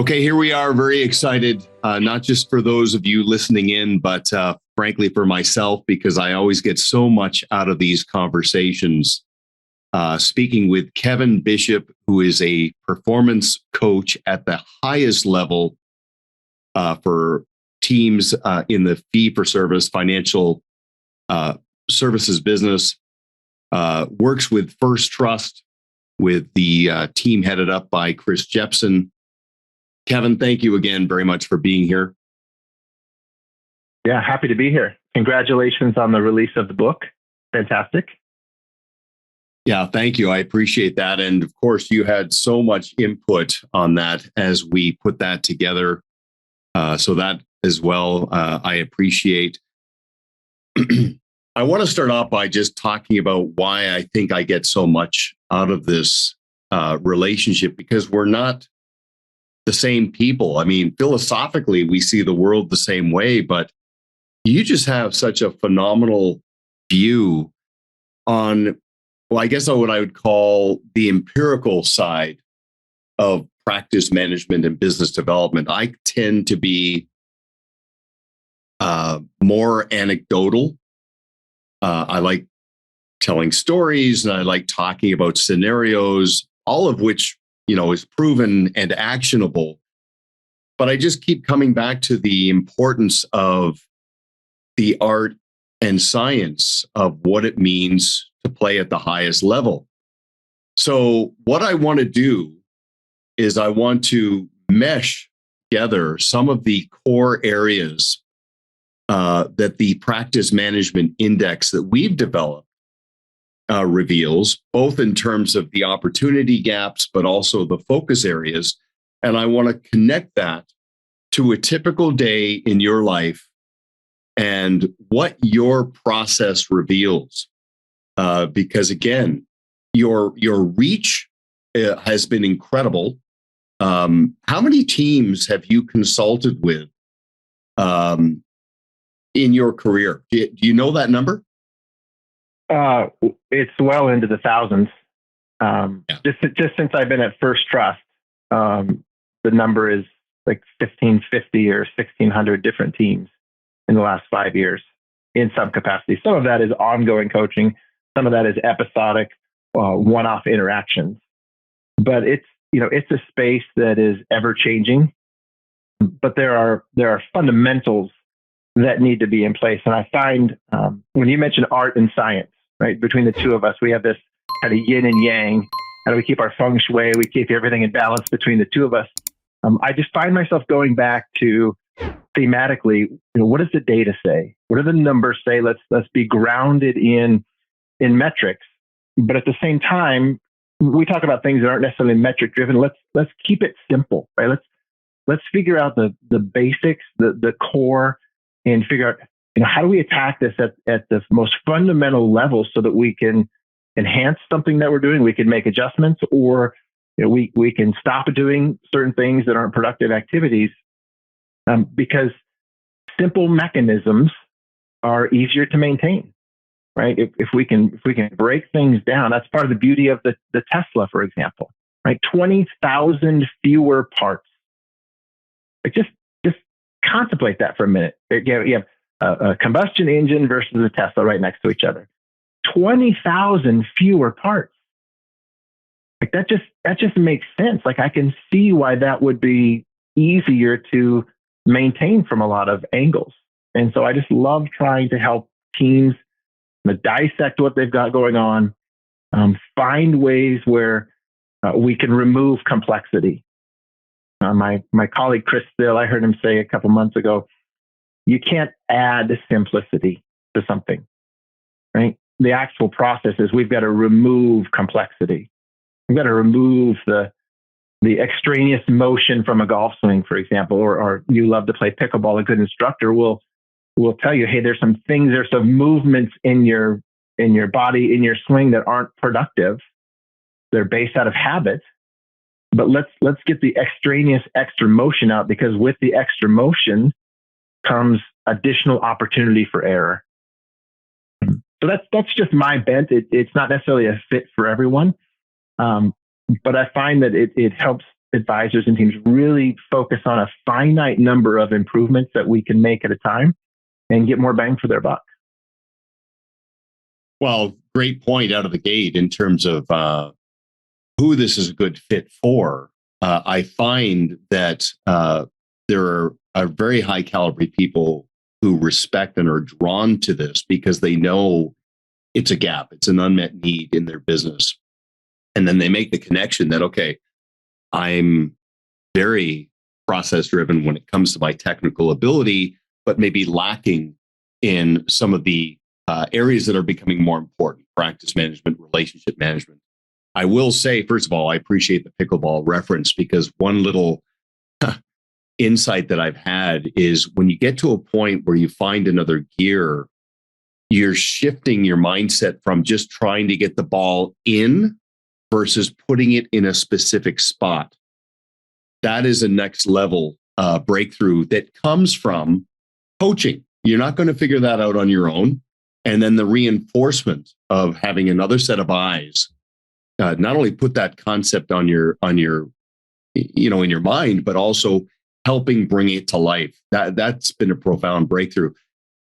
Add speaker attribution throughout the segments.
Speaker 1: Okay, here we are, very excited, not just for those of you listening in, but frankly for myself, because I always get so much out of these conversations. Speaking with Kevin Bishopp, who is a performance coach at the highest level for teams in the fee-for-service financial services business, works with First Trust, with the team headed up by Chris Jepson. Kevin, thank you again very much for being here.
Speaker 2: Yeah, happy to be here. Congratulations on the release of the book. Fantastic.
Speaker 1: Yeah, thank you. I appreciate that. And of course, you had so much input on that as we put that together. So that as well, I appreciate. I want to start off by just talking about why I think I get so much out of this relationship, because we're not the same people. I mean, philosophically, we see the world the same way, but you just have such a phenomenal view on, well, I guess what I would call the empirical side of practice management and business development. I tend to be more anecdotal. I like telling stories, and I like talking about scenarios, all of which, is proven and actionable. But I just keep coming back to the importance of the art and science of what it means to play at the highest level. So what I want to do is I want to mesh together some of the core areas that the practice management index that we've developed reveals, both in terms of the opportunity gaps, but also the focus areas. And I want to connect that to a typical day in your life and what your process reveals. Because again, your reach has been incredible. How many teams have you consulted with in your career? Do you know that number?
Speaker 2: It's well into the thousands. Just since I've been at First Trust, the number is like 1,550 or 1,600 different teams in the last 5 years in some capacity. Some of that is ongoing coaching. Some of that is episodic, one-off interactions. But it's a space that is ever changing. But there are fundamentals that need to be in place. And I find when you mention art and science, right, between the two of us, we have this kind of yin and yang. How do we keep our feng shui? We keep everything in balance between the two of us. I just find myself going back to thematically, what does the data say? What do the numbers say? Let's be grounded in metrics. But at the same time, we talk about things that aren't necessarily metric driven. Let's keep it simple, right? Let's figure out the basics, the core, and figure out, how do we attack this at the most fundamental level so that we can enhance something that we're doing, we can make adjustments, or we can stop doing certain things that aren't productive activities, because simple mechanisms are easier to maintain, right? If we can break things down, that's part of the beauty of the Tesla, for example, right? 20,000 fewer parts. Like just contemplate that for a minute. You have a combustion engine versus a Tesla right next to each other. 20,000 fewer parts. Like that just makes sense. Like I can see why that would be easier to maintain from a lot of angles. And so I just love trying to help teams dissect what they've got going on, find ways where we can remove complexity. My colleague Chris Still, I heard him say a couple months ago, you can't add simplicity to something, right? The actual process is we've got to remove complexity. We've got to remove the extraneous motion from a golf swing, for example, or you love to play pickleball. A good instructor will tell you, hey, there's some movements in your body, in your swing that aren't productive. They're based out of habit. But let's get the extraneous extra motion out, because with the extra motion comes additional opportunity for error. So that's just my bent. It's not necessarily a fit for everyone, but I find that it helps advisors and teams really focus on a finite number of improvements that we can make at a time and get more bang for their buck.
Speaker 1: Well, great point out of the gate in terms of who this is a good fit for. I find that there are very high caliber people who respect and are drawn to this because they know it's a gap, it's an unmet need in their business. And then they make the connection that, okay, I'm very process driven when it comes to my technical ability, but maybe lacking in some of the areas that are becoming more important: practice management, relationship management. I will say, first of all, I appreciate the pickleball reference, because one little insight that I've had is when you get to a point where you find another gear, you're shifting your mindset from just trying to get the ball in versus putting it in a specific spot. That is a next level breakthrough that comes from coaching. You're not going to figure that out on your own. And then the reinforcement of having another set of eyes, not only put that concept on your, in your mind, but also helping bring it to life. That's been a profound breakthrough.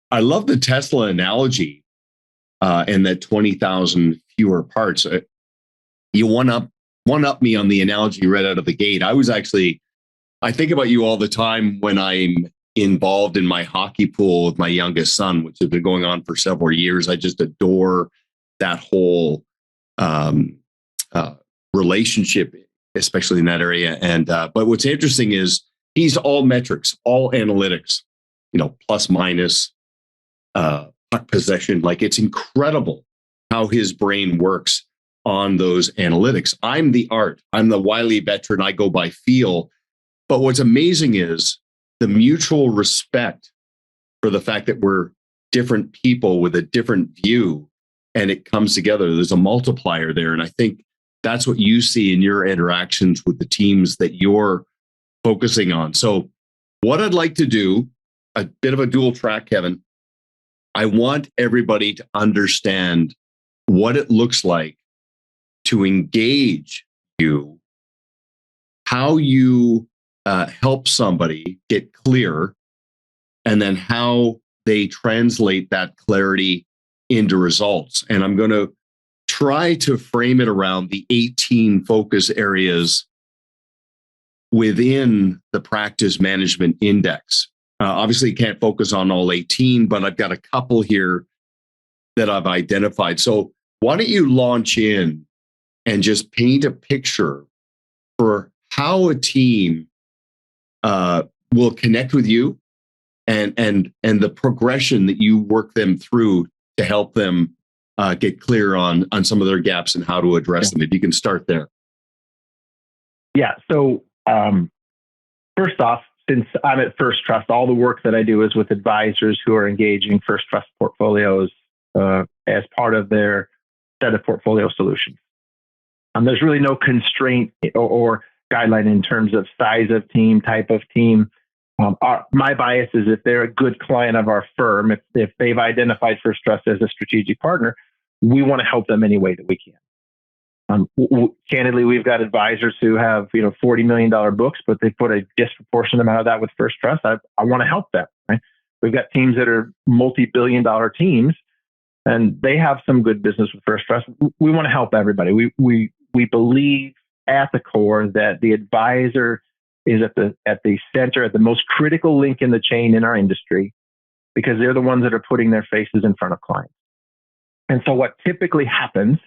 Speaker 1: I love the Tesla analogy and that 20,000 fewer parts. You one up me on the analogy right out of the gate. I think about you all the time when I'm involved in my hockey pool with my youngest son, which has been going on for several years. I just adore that whole relationship, especially in that area. And but what's interesting is he's all metrics, all analytics, plus minus, puck possession. Like, it's incredible how his brain works on those analytics. I'm the art. I'm the wily veteran. I go by feel. But what's amazing is the mutual respect for the fact that we're different people with a different view, and it comes together. There's a multiplier there. And I think that's what you see in your interactions with the teams that you're focusing on. So what I'd like to do, a bit of a dual track, Kevin, I want everybody to understand what it looks like to engage you, how you help somebody get clear, and then how they translate that clarity into results. And I'm going to try to frame it around the 18 focus areas within the practice management index. Obviously, you can't focus on all 18, but I've got a couple here that I've identified. So why don't you launch in and just paint a picture for how a team will connect with you and the progression that you work them through to help them get clear on some of their gaps and how to address them. If you can start there.
Speaker 2: Yeah. So first off, since I'm at First Trust, all the work that I do is with advisors who are engaging First Trust portfolios as part of their set of portfolio solutions. There's really no constraint or guideline in terms of size of team, type of team. My bias is if they're a good client of our firm, if they've identified First Trust as a strategic partner, we want to help them any way that we can. Candidly, we've got advisors who have $40 million books, but they put a disproportionate amount of that with First Trust. I want to help them. Right? We've got teams that are multi-billion-dollar teams, and they have some good business with First Trust. We want to help everybody. We believe at the core that the advisor is at the center, at the most critical link in the chain in our industry, because they're the ones that are putting their faces in front of clients. And so what typically happens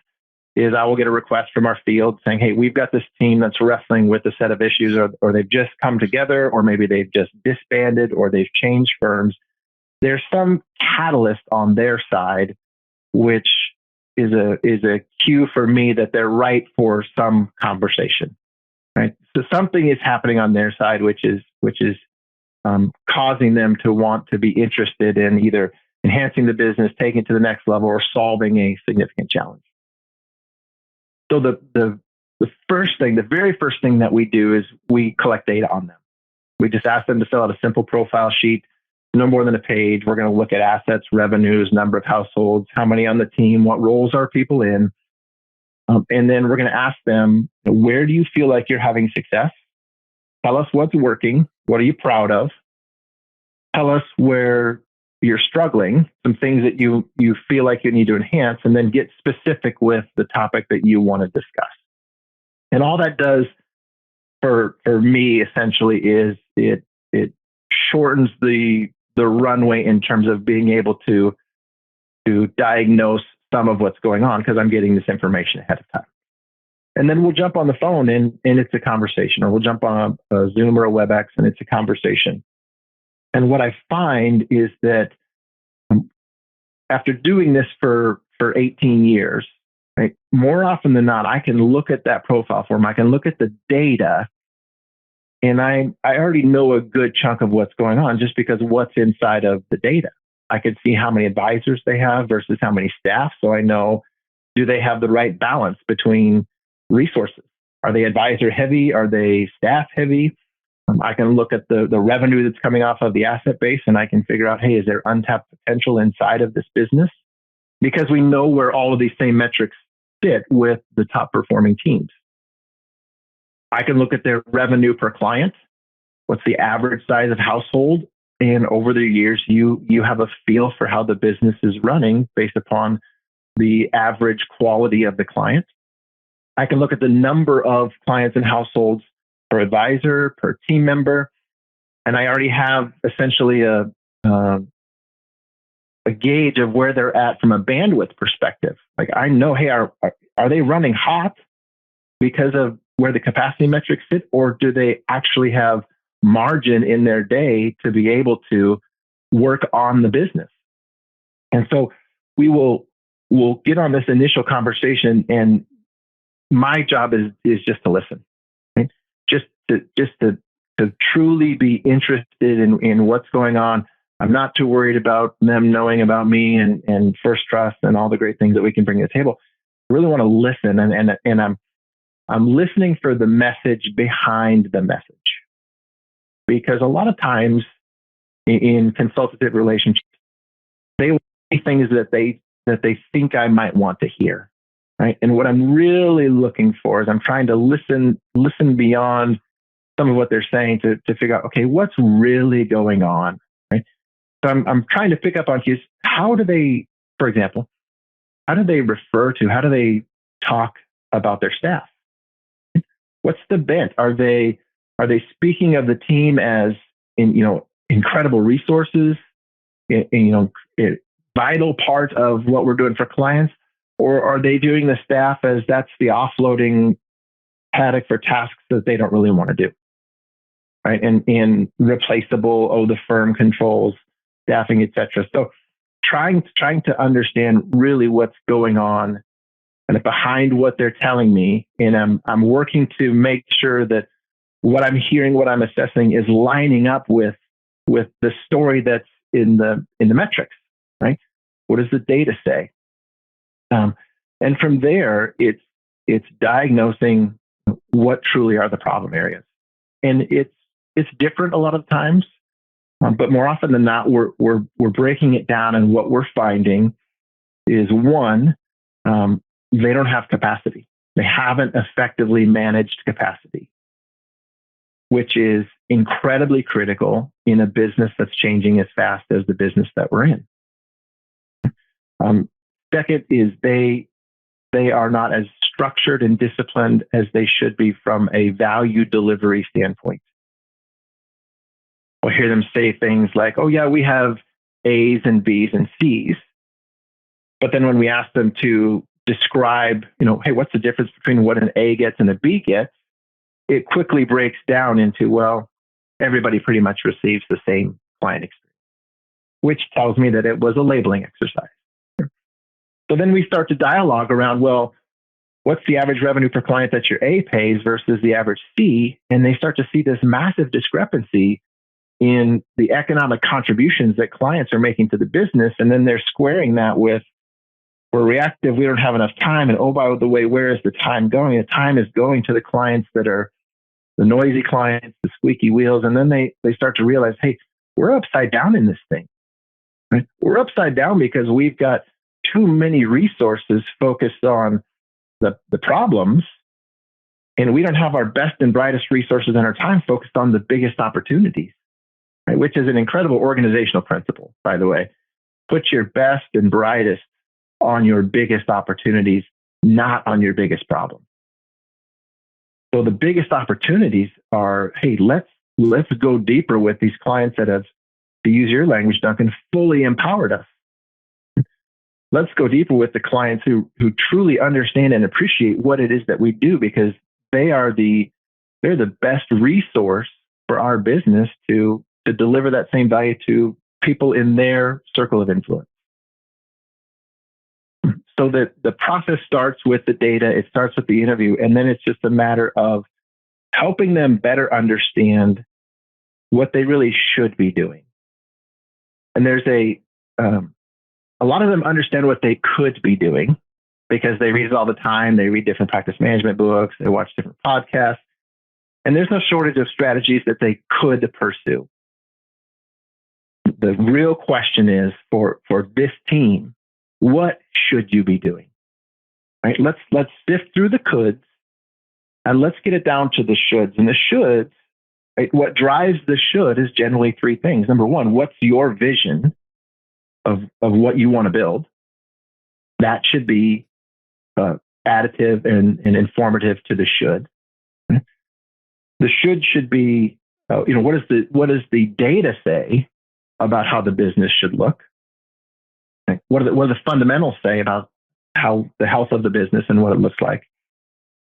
Speaker 2: is I will get a request from our field saying, hey, we've got this team that's wrestling with a set of issues, or they've just come together, or maybe they've just disbanded, or they've changed firms. There's some catalyst on their side, which is a cue for me that they're right for some conversation, right? So something is happening on their side, which is causing them to want to be interested in either enhancing the business, taking it to the next level, or solving a significant challenge. So the very first thing that we do is we collect data on them. We just ask them to fill out a simple profile sheet, no more than a page. We're going to look at assets, revenues, number of households, how many on the team, what roles are people in. And then we're going to ask them, where do you feel like you're having success? Tell us what's working. What are you proud of? Tell us where you're struggling, some things that you feel like you need to enhance, and then get specific with the topic that you want to discuss. And all that does for me essentially is it shortens the runway in terms of being able to diagnose some of what's going on, because I'm getting this information ahead of time. And then we'll jump on the phone and it's a conversation, or we'll jump on a Zoom or a WebEx and it's a conversation. And what I find is that after doing this for 18 years, right, more often than not, I can look at that profile form, I can look at the data, and I already know a good chunk of what's going on just because of what's inside of the data. I can see how many advisors they have versus how many staff. So I know, do they have the right balance between resources? Are they advisor heavy? Are they staff heavy? I can look at the revenue that's coming off of the asset base, and I can figure out, hey, is there untapped potential inside of this business? Because we know where all of these same metrics fit with the top performing teams. I can look at their revenue per client. What's the average size of household? And over the years, you have a feel for how the business is running based upon the average quality of the client. I can look at the number of clients and households per advisor, per team member, and I already have essentially a gauge of where they're at from a bandwidth perspective. Like, I know, hey, are they running hot because of where the capacity metrics sit, or do they actually have margin in their day to be able to work on the business? And so we'll get on this initial conversation, and my job is just to listen, right? Just to truly be interested in what's going on. I'm not too worried about them knowing about me and First Trust and all the great things that we can bring to the table. I really want to listen, and I'm listening for the message behind the message. Because a lot of times in consultative relationships, they will say things that they think I might want to hear, right? And what I'm really looking for is I'm trying to listen beyond some of what they're saying to figure out, okay, what's really going on, right? So I'm trying to pick up on cues. How do they, for example, how do they talk about their staff? What's the bent? Are they speaking of the team as incredible resources, vital part of what we're doing for clients, or are they doing the staff as that's the offloading paddock for tasks that they don't really want to do, right? And replaceable, the firm controls staffing, etc. So trying to understand really what's going on and behind what they're telling me, and I'm working to make sure that what I'm hearing, what I'm assessing, is lining up with the story that's in the metrics, right? What does the data say? And from there, it's diagnosing what truly are the problem areas, and it's different a lot of times, but more often than not, we're breaking it down, and what we're finding is one, they don't have capacity. They haven't effectively managed capacity, which is incredibly critical in a business that's changing as fast as the business that we're in. Second is they are not as structured and disciplined as they should be from a value delivery standpoint. I'll hear them say things like, oh yeah, we have A's and B's and C's. But then when we ask them to describe, hey, what's the difference between what an A gets and a B gets? It quickly breaks down into, well, everybody pretty much receives the same client experience, which tells me that it was a labeling exercise. So then we start to dialogue around, well, what's the average revenue per client that your A pays versus the average C? And they start to see this massive discrepancy in the economic contributions that clients are making to the business. And then they're squaring that with, we're reactive, we don't have enough time. And oh, by the way, where is the time going? The time is going to the clients that are the noisy clients, the squeaky wheels. And then they start to realize, hey, we're upside down in this thing. Right? We're upside down because we've got too many resources focused on the problems And we don't have our best and brightest resources and our time focused on the biggest opportunities, right? Which is an incredible organizational principle, by the way. Put your best and brightest on your biggest opportunities, not on your biggest problem. So the biggest opportunities are, hey, let's go deeper with these clients that have, to use your language, Duncan, fully empowered us. Let's go deeper with the clients who truly understand and appreciate what it is that we do, because they're the best resource for our business to deliver that same value to people in their circle of influence. So that the process starts with the data, it starts with the interview, and then it's just a matter of helping them better understand what they really should be doing. And there's a lot of them understand what they could be doing because they read it all the time. They read different practice management books, they watch different podcasts, and there's no shortage of strategies that they could pursue. The real question is for this team, what should you be doing? Right? Let's sift through the coulds and let's get it down to the shoulds. And the shoulds, right, what drives the should is generally three things. Number one, what's your vision of what you want to build? That should be additive and informative to the should. The should be, what does the data say about how the business should look? What do the fundamentals say about how the health of the business and what it looks like?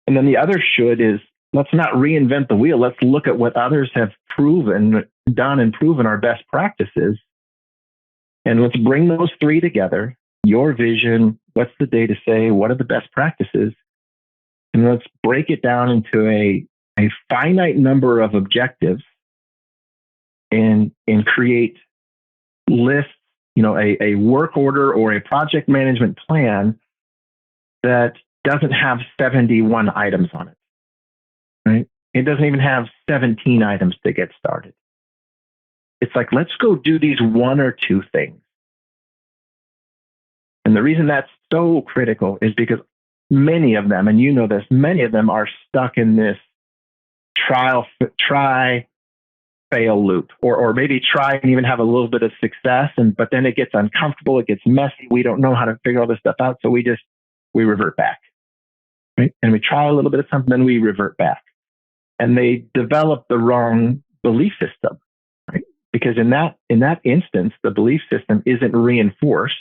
Speaker 2: And then the other should is, let's not reinvent the wheel. Let's look at what others have done and proven are best practices. And let's bring those three together. Your vision, what's the data say? What are the best practices? And let's break it down into a finite number of objectives and create lists, a work order or a project management plan that doesn't have 71 items on it, right? It doesn't even have 17 items to get started. It's like, let's go do these one or two things. And the reason that's so critical is because many of them, and you know this, many of them are stuck in this try, fail loop, or maybe try and even have a little bit of success, but then it gets uncomfortable, it gets messy, we don't know how to figure all this stuff out, so we revert back, right? And we try a little bit of something, then we revert back. And they develop the wrong belief system, right? Because in that instance, the belief system isn't reinforced.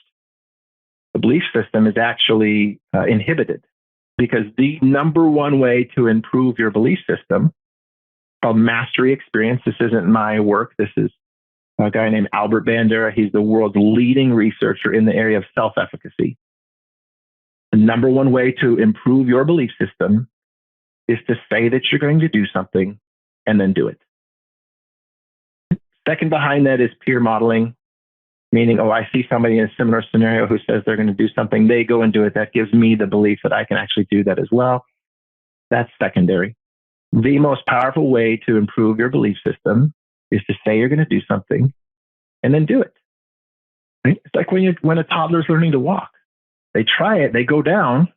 Speaker 2: The belief system is actually inhibited, because the number one way to improve your belief system, called mastery experience. This isn't my work. This is a guy named Albert Bandura. He's the world's leading researcher in the area of self-efficacy. The number one way to improve your belief system is to say that you're going to do something and then do it. Second behind that is peer modeling, meaning, I see somebody in a similar scenario who says they're going to do something. They go and do it. That gives me the belief that I can actually do that as well. That's secondary. The most powerful way to improve your belief system is to say you're going to do something and then do it. Right? It's like when a toddler's learning to walk. They try it, they go down,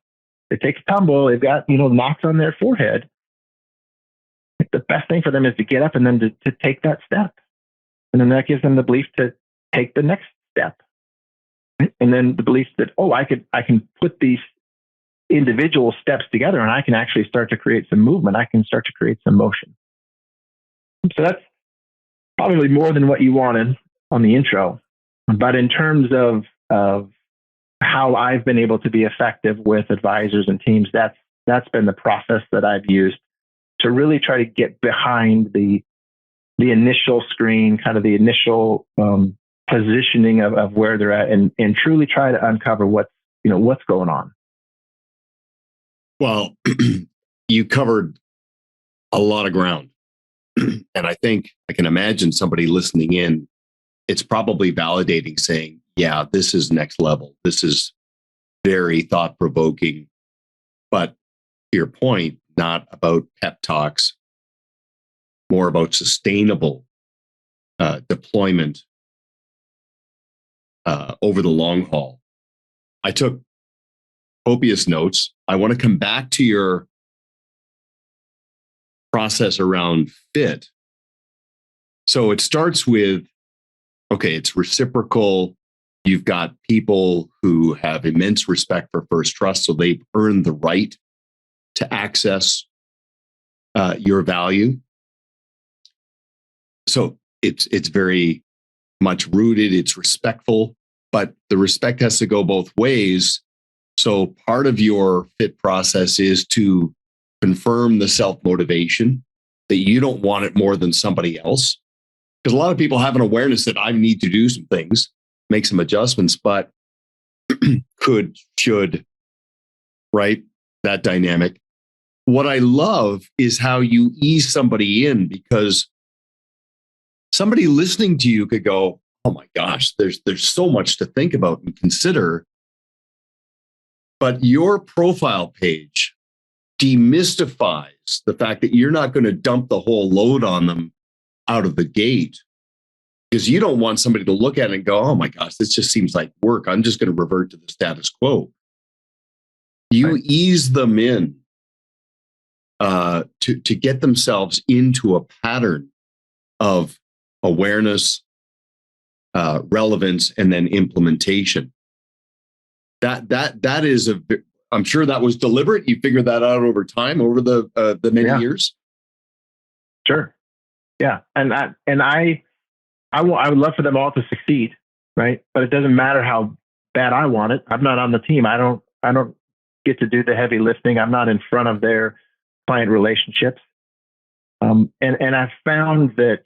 Speaker 2: they take a tumble, they've got knocks on their forehead. The best thing for them is to get up and then to take that step. And then that gives them the belief to take the next step. Right? And then the belief that, I can put these individual steps together and I can actually start to create some movement. I can start to create some motion. So that's probably more than what you wanted on the intro. But in terms of how I've been able to be effective with advisors and teams, that's been the process that I've used to really try to get behind the initial screen, kind of the initial positioning of where they're at, and truly try to uncover what's going on.
Speaker 1: Well, you covered a lot of ground. And I think I can imagine somebody listening in, it's probably validating, saying, yeah, this is next level. This is very thought-provoking. But to your point, not about pep talks, more about sustainable deployment over the long haul. I took copious notes. I want to come back to your process around fit. So it starts with, okay, it's reciprocal. You've got people who have immense respect for First Trust, so they've earned the right to access your value. So it's very much rooted, it's respectful, but the respect has to go both ways. So part of your fit process is to confirm the self-motivation that you don't want it more than somebody else. Because a lot of people have an awareness that I need to do some things, make some adjustments, but could, should, right? That dynamic. What I love is how you ease somebody in, because somebody listening to you could go, oh my gosh, there's so much to think about and consider. But your profile page demystifies the fact that you're not going to dump the whole load on them out of the gate, because you don't want somebody to look at it and go, oh my gosh, this just seems like work. I'm just going to revert to the status quo. You ease them in to get themselves into a pattern of awareness, relevance, and then implementation. That is I'm sure that was deliberate. You figured that out over time, over the many years.
Speaker 2: Sure. Yeah. And I would love for them all to succeed. Right. But it doesn't matter how bad I want it. I'm not on the team. I don't get to do the heavy lifting. I'm not in front of their client relationships. And I've found that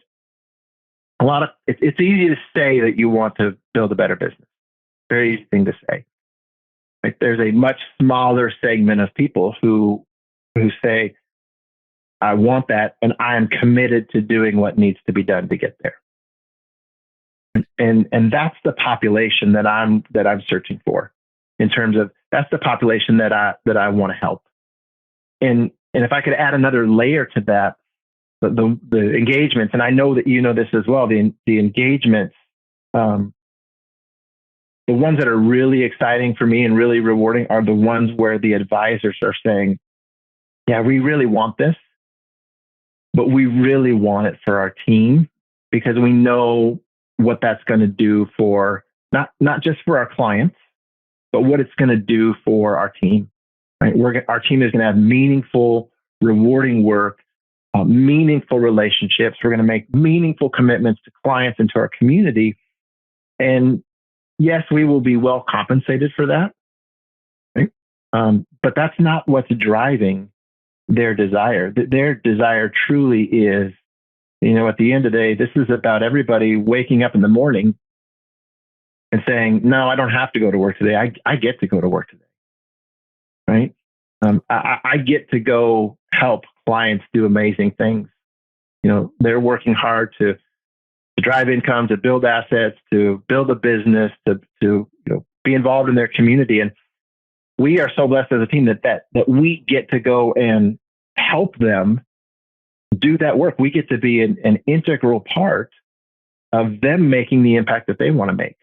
Speaker 2: it's easy to say that you want to build a better business. Very easy thing to say. Like, there's a much smaller segment of people who say, I want that, and I am committed to doing what needs to be done to get there. And that's the population that I'm searching for, in terms of, that's the population that I want to help. And if I could add another layer to that, the engagements, and I know that you know this as well, the engagements, the ones that are really exciting for me and really rewarding are the ones where the advisors are saying, yeah, we really want this, but we really want it for our team, because we know what that's going to do for not just for our clients, but what it's going to do for our team. Right? Our team is going to have meaningful, rewarding work, meaningful relationships. We're going to make meaningful commitments to clients and to our community. And yes, we will be well compensated for that. Right? But that's not what's driving their desire. Their desire truly is, at the end of the day, this is about everybody waking up in the morning and saying, no, I don't have to go to work today. I get to go to work today. Right? I get to go help clients do amazing things. They're working hard to drive income, to build assets, to build a business, to be involved in their community. And we are so blessed as a team that we get to go and help them do that work. We get to be an integral part of them making the impact that they want to make.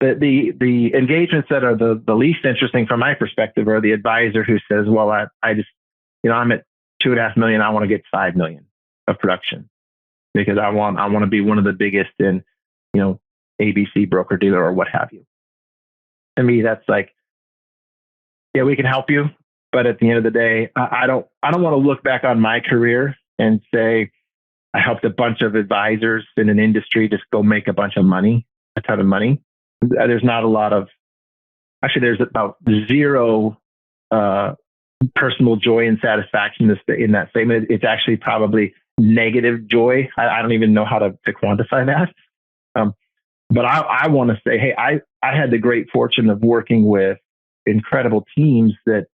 Speaker 2: The engagements that are the least interesting from my perspective are the advisor who says, well, I just, I'm at $2.5 million. I want to get 5 million of production, because I want to be one of the biggest in, ABC, broker dealer, or what have you. To me, that's like, yeah, we can help you, but at the end of the day, I don't want to look back on my career and say I helped a bunch of advisors in an industry just go make a ton of money. There's not a lot of, actually, there's about zero personal joy and satisfaction in that statement. It's actually probably negative joy. I don't even know how to quantify that. But I want to say, hey, I had the great fortune of working with incredible teams that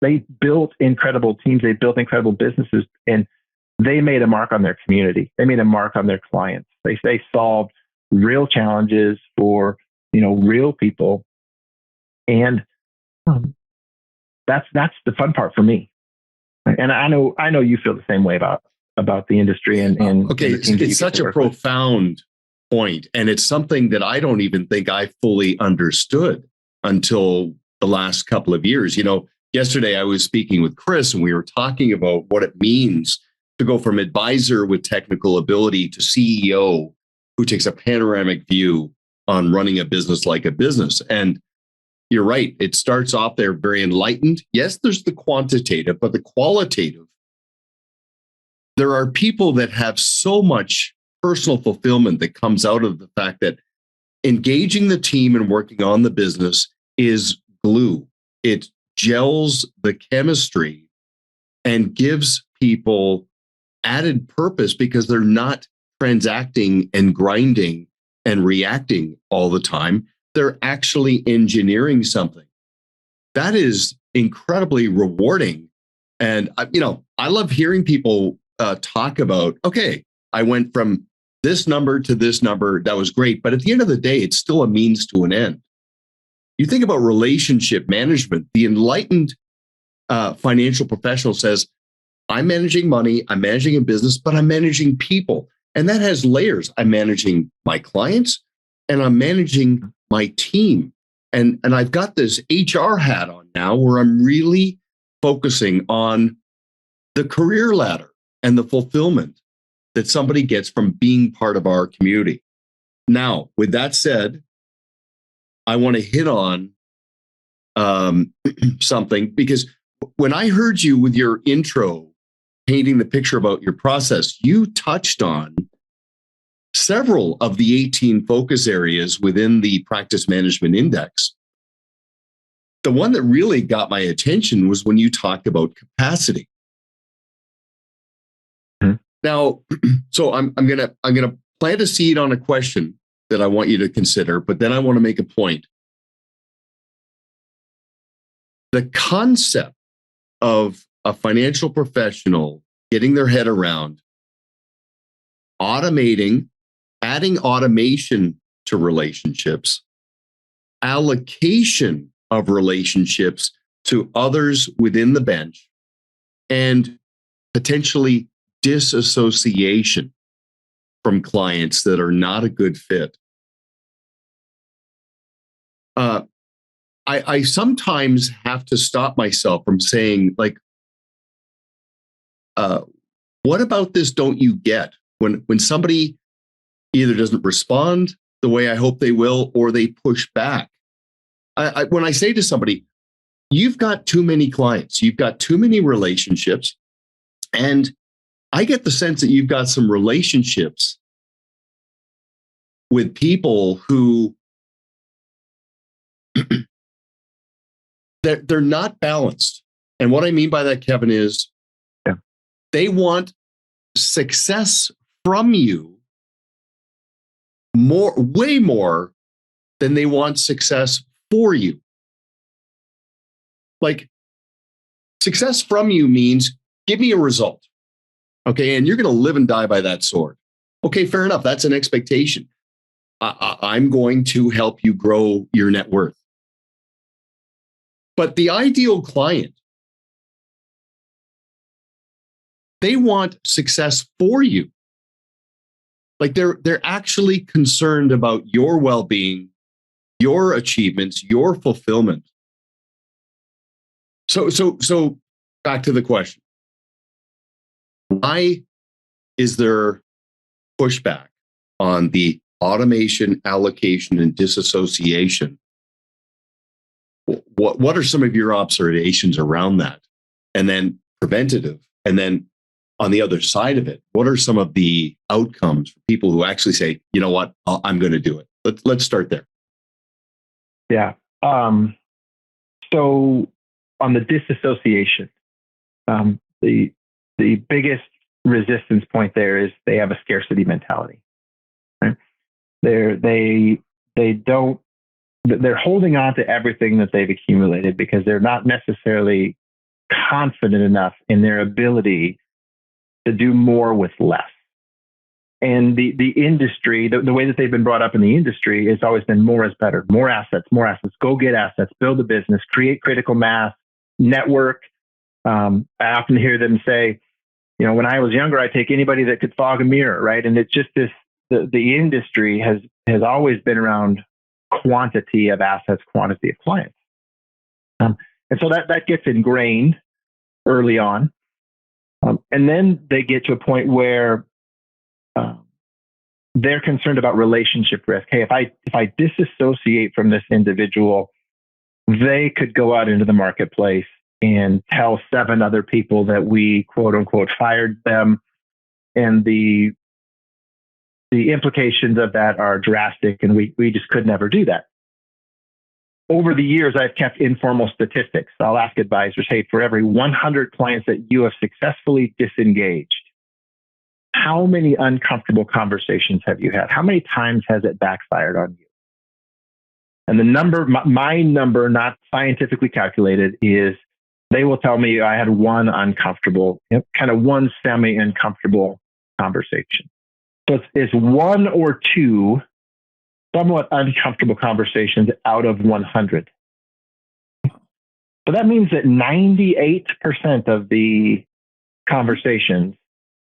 Speaker 2: they built incredible teams. They built incredible businesses, and they made a mark on their community. They made a mark on their clients. They solved real challenges for, real people. And that's the fun part for me. And I know you feel the same way about the industry and
Speaker 1: okay. It's such a profound point, and it's something that I don't even think I fully understood until the last couple of years. yesterday I was speaking with Chris and we were talking about what it means to go from advisor with technical ability to CEO who takes a panoramic view on running a business like a business. And you're right. It starts off there very enlightened. Yes, there's the quantitative, but the qualitative, there are people that have so much personal fulfillment that comes out of the fact that engaging the team and working on the business is glue. It gels the chemistry and gives people added purpose because they're not transacting and grinding and reacting all the time. They're actually engineering something. That is incredibly rewarding. And, I love hearing people talk about, okay, I went from this number to this number. That was great. But at the end of the day, it's still a means to an end. You think about relationship management, the enlightened financial professional says, I'm managing money, I'm managing a business, but I'm managing people. And that has layers. I'm managing my clients and I'm managing my team. And I've got this HR hat on now where I'm really focusing on the career ladder and the fulfillment that somebody gets from being part of our community. Now, with that said, I want to hit on something because when I heard you with your intro painting the picture about your process, you touched on several of the 18 focus areas within the practice management index. The one that really got my attention was when you talked about capacity. Mm-hmm. Now, so I'm gonna plant a seed on a question that I want you to consider, but then I want to make a point. The concept of a financial professional getting their head around automating, adding automation to relationships, allocation of relationships to others within the bench, and potentially disassociation from clients that are not a good fit. I sometimes have to stop myself from saying, like, what about this don't you get? When somebody either doesn't respond the way I hope they will, or they push back. When I say to somebody, you've got too many clients, you've got too many relationships, and I get the sense that you've got some relationships with people who they're not balanced. And what I mean by that, Kevin, is they want success from you way more than they want success for you. Like, success from you means give me a result. Okay. And you're going to live and die by that sword. Okay, fair enough. That's an expectation. I'm going to help you grow your net worth. But the ideal client, they want success for you. Like they're actually concerned about your well-being, your achievements, your fulfillment. So back to the question. Why is there pushback on the automation, allocation, and disassociation? What are some of your observations around that? And then preventative. And then on the other side of it, what are some of the outcomes for people who actually say, you know what, I'm going to do it? Let's start there.
Speaker 2: Yeah. So on the disassociation, the biggest resistance point there is they have a scarcity mentality. Right? They're holding on to everything that they've accumulated because they're not necessarily confident enough in their ability to do more with less. And the industry, the way that they've been brought up in the industry has always been more is better, more assets, go get assets, build a business, create critical mass, network. I often hear them say, when I was younger, I'd take anybody that could fog a mirror, right? And it's just this, the industry has always been around quantity of assets, quantity of clients. And so that gets ingrained early on. And then they get to a point where they're concerned about relationship risk. Hey, if I disassociate from this individual, they could go out into the marketplace and tell 7 other people that we quote unquote fired them. And the implications of that are drastic, and we just could never do that. Over the years, I've kept informal statistics. I'll ask advisors, hey, for every 100 clients that you have successfully disengaged, how many uncomfortable conversations have you had? How many times has it backfired on you? And the number, my number, not scientifically calculated, is they will tell me I had one uncomfortable, kind of one semi-uncomfortable conversation. So it's 1 or 2 somewhat uncomfortable conversations out of 100. So that means that 98% of the conversations,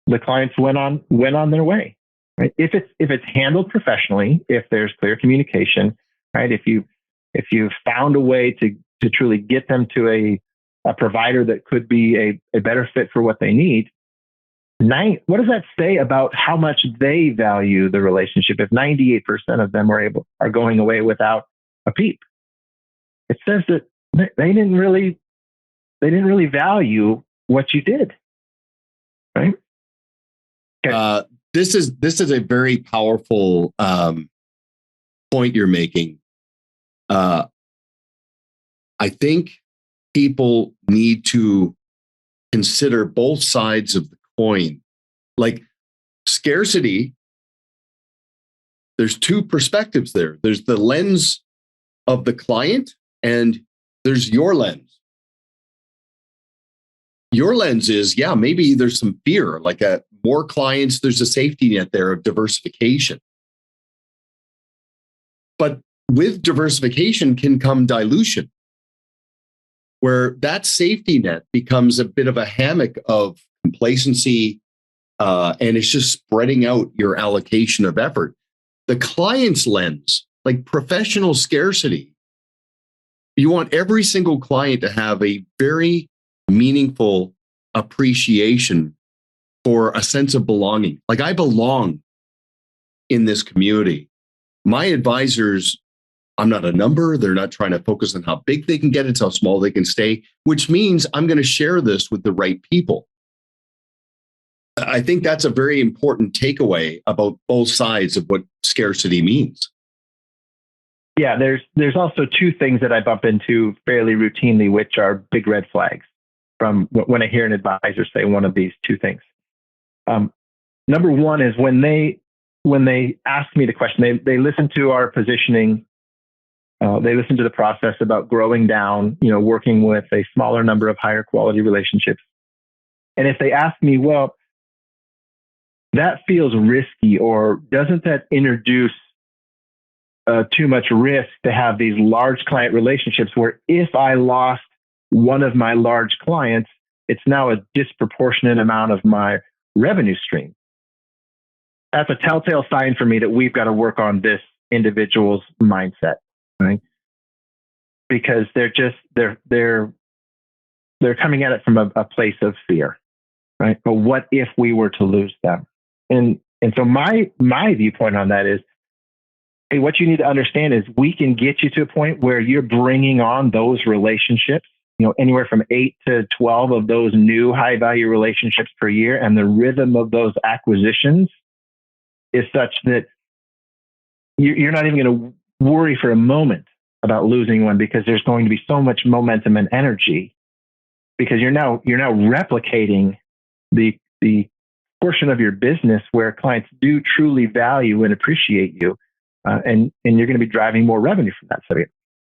Speaker 2: the clients went on their way. Right? If it's handled professionally, if there's clear communication, right? If you've found a way to truly get them to a provider that could be a better fit for what they need. What does that say about how much they value the relationship if 98% of them are going away without a peep? It says that they didn't really value what you did, right?
Speaker 1: Okay. This is a very powerful point you're making. I think people need to consider both sides of the coin. Like scarcity, there's 2 perspectives there. There's the lens of the client and there's your lens. Your lens is, yeah, maybe there's some fear, like more clients, there's a safety net there of diversification. But with diversification can come dilution, where that safety net becomes a bit of a hammock of complacency, and it's just spreading out your allocation of effort. The client's lens, like professional scarcity, you want every single client to have a very meaningful appreciation for a sense of belonging. Like, I belong in this community. My advisors, I'm not a number. They're not trying to focus on how big they can get. It's how small they can stay, which means I'm going to share this with the right people. I think that's a very important takeaway about both sides of what scarcity means.
Speaker 2: Yeah, there's also 2 things that I bump into fairly routinely, which are big red flags from when I hear an advisor say one of these 2 things. Number one is when they ask me the question, they listen to our positioning. They listen to the process about growing down, working with a smaller number of higher quality relationships. And if they ask me, well, that feels risky, or doesn't that introduce too much risk to have these large client relationships where if I lost one of my large clients, it's now a disproportionate amount of my revenue stream? That's a telltale sign for me that we've got to work on this individual's mindset, right? Because they're coming at it from a place of fear, right? But what if we were to lose them? And so my viewpoint on that is, hey, what you need to understand is we can get you to a point where you're bringing on those relationships, anywhere from 8 to 12 of those new high value relationships per year. And the rhythm of those acquisitions is such that you're not even going to worry for a moment about losing one, because there's going to be so much momentum and energy, because you're now replicating the portion of your business where clients do truly value and appreciate you. And you're going to be driving more revenue from that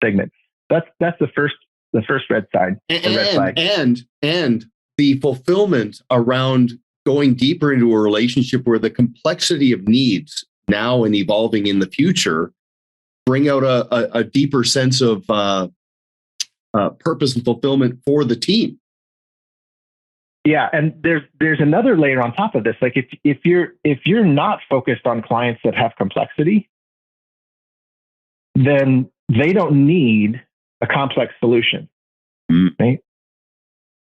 Speaker 2: segment. That's the first red side, red flag.
Speaker 1: And the fulfillment around going deeper into a relationship where the complexity of needs now and evolving in the future bring out a deeper sense of purpose and fulfillment for the team.
Speaker 2: Yeah, and there's another layer on top of this. Like if you're not focused on clients that have complexity, then they don't need a complex solution. Right?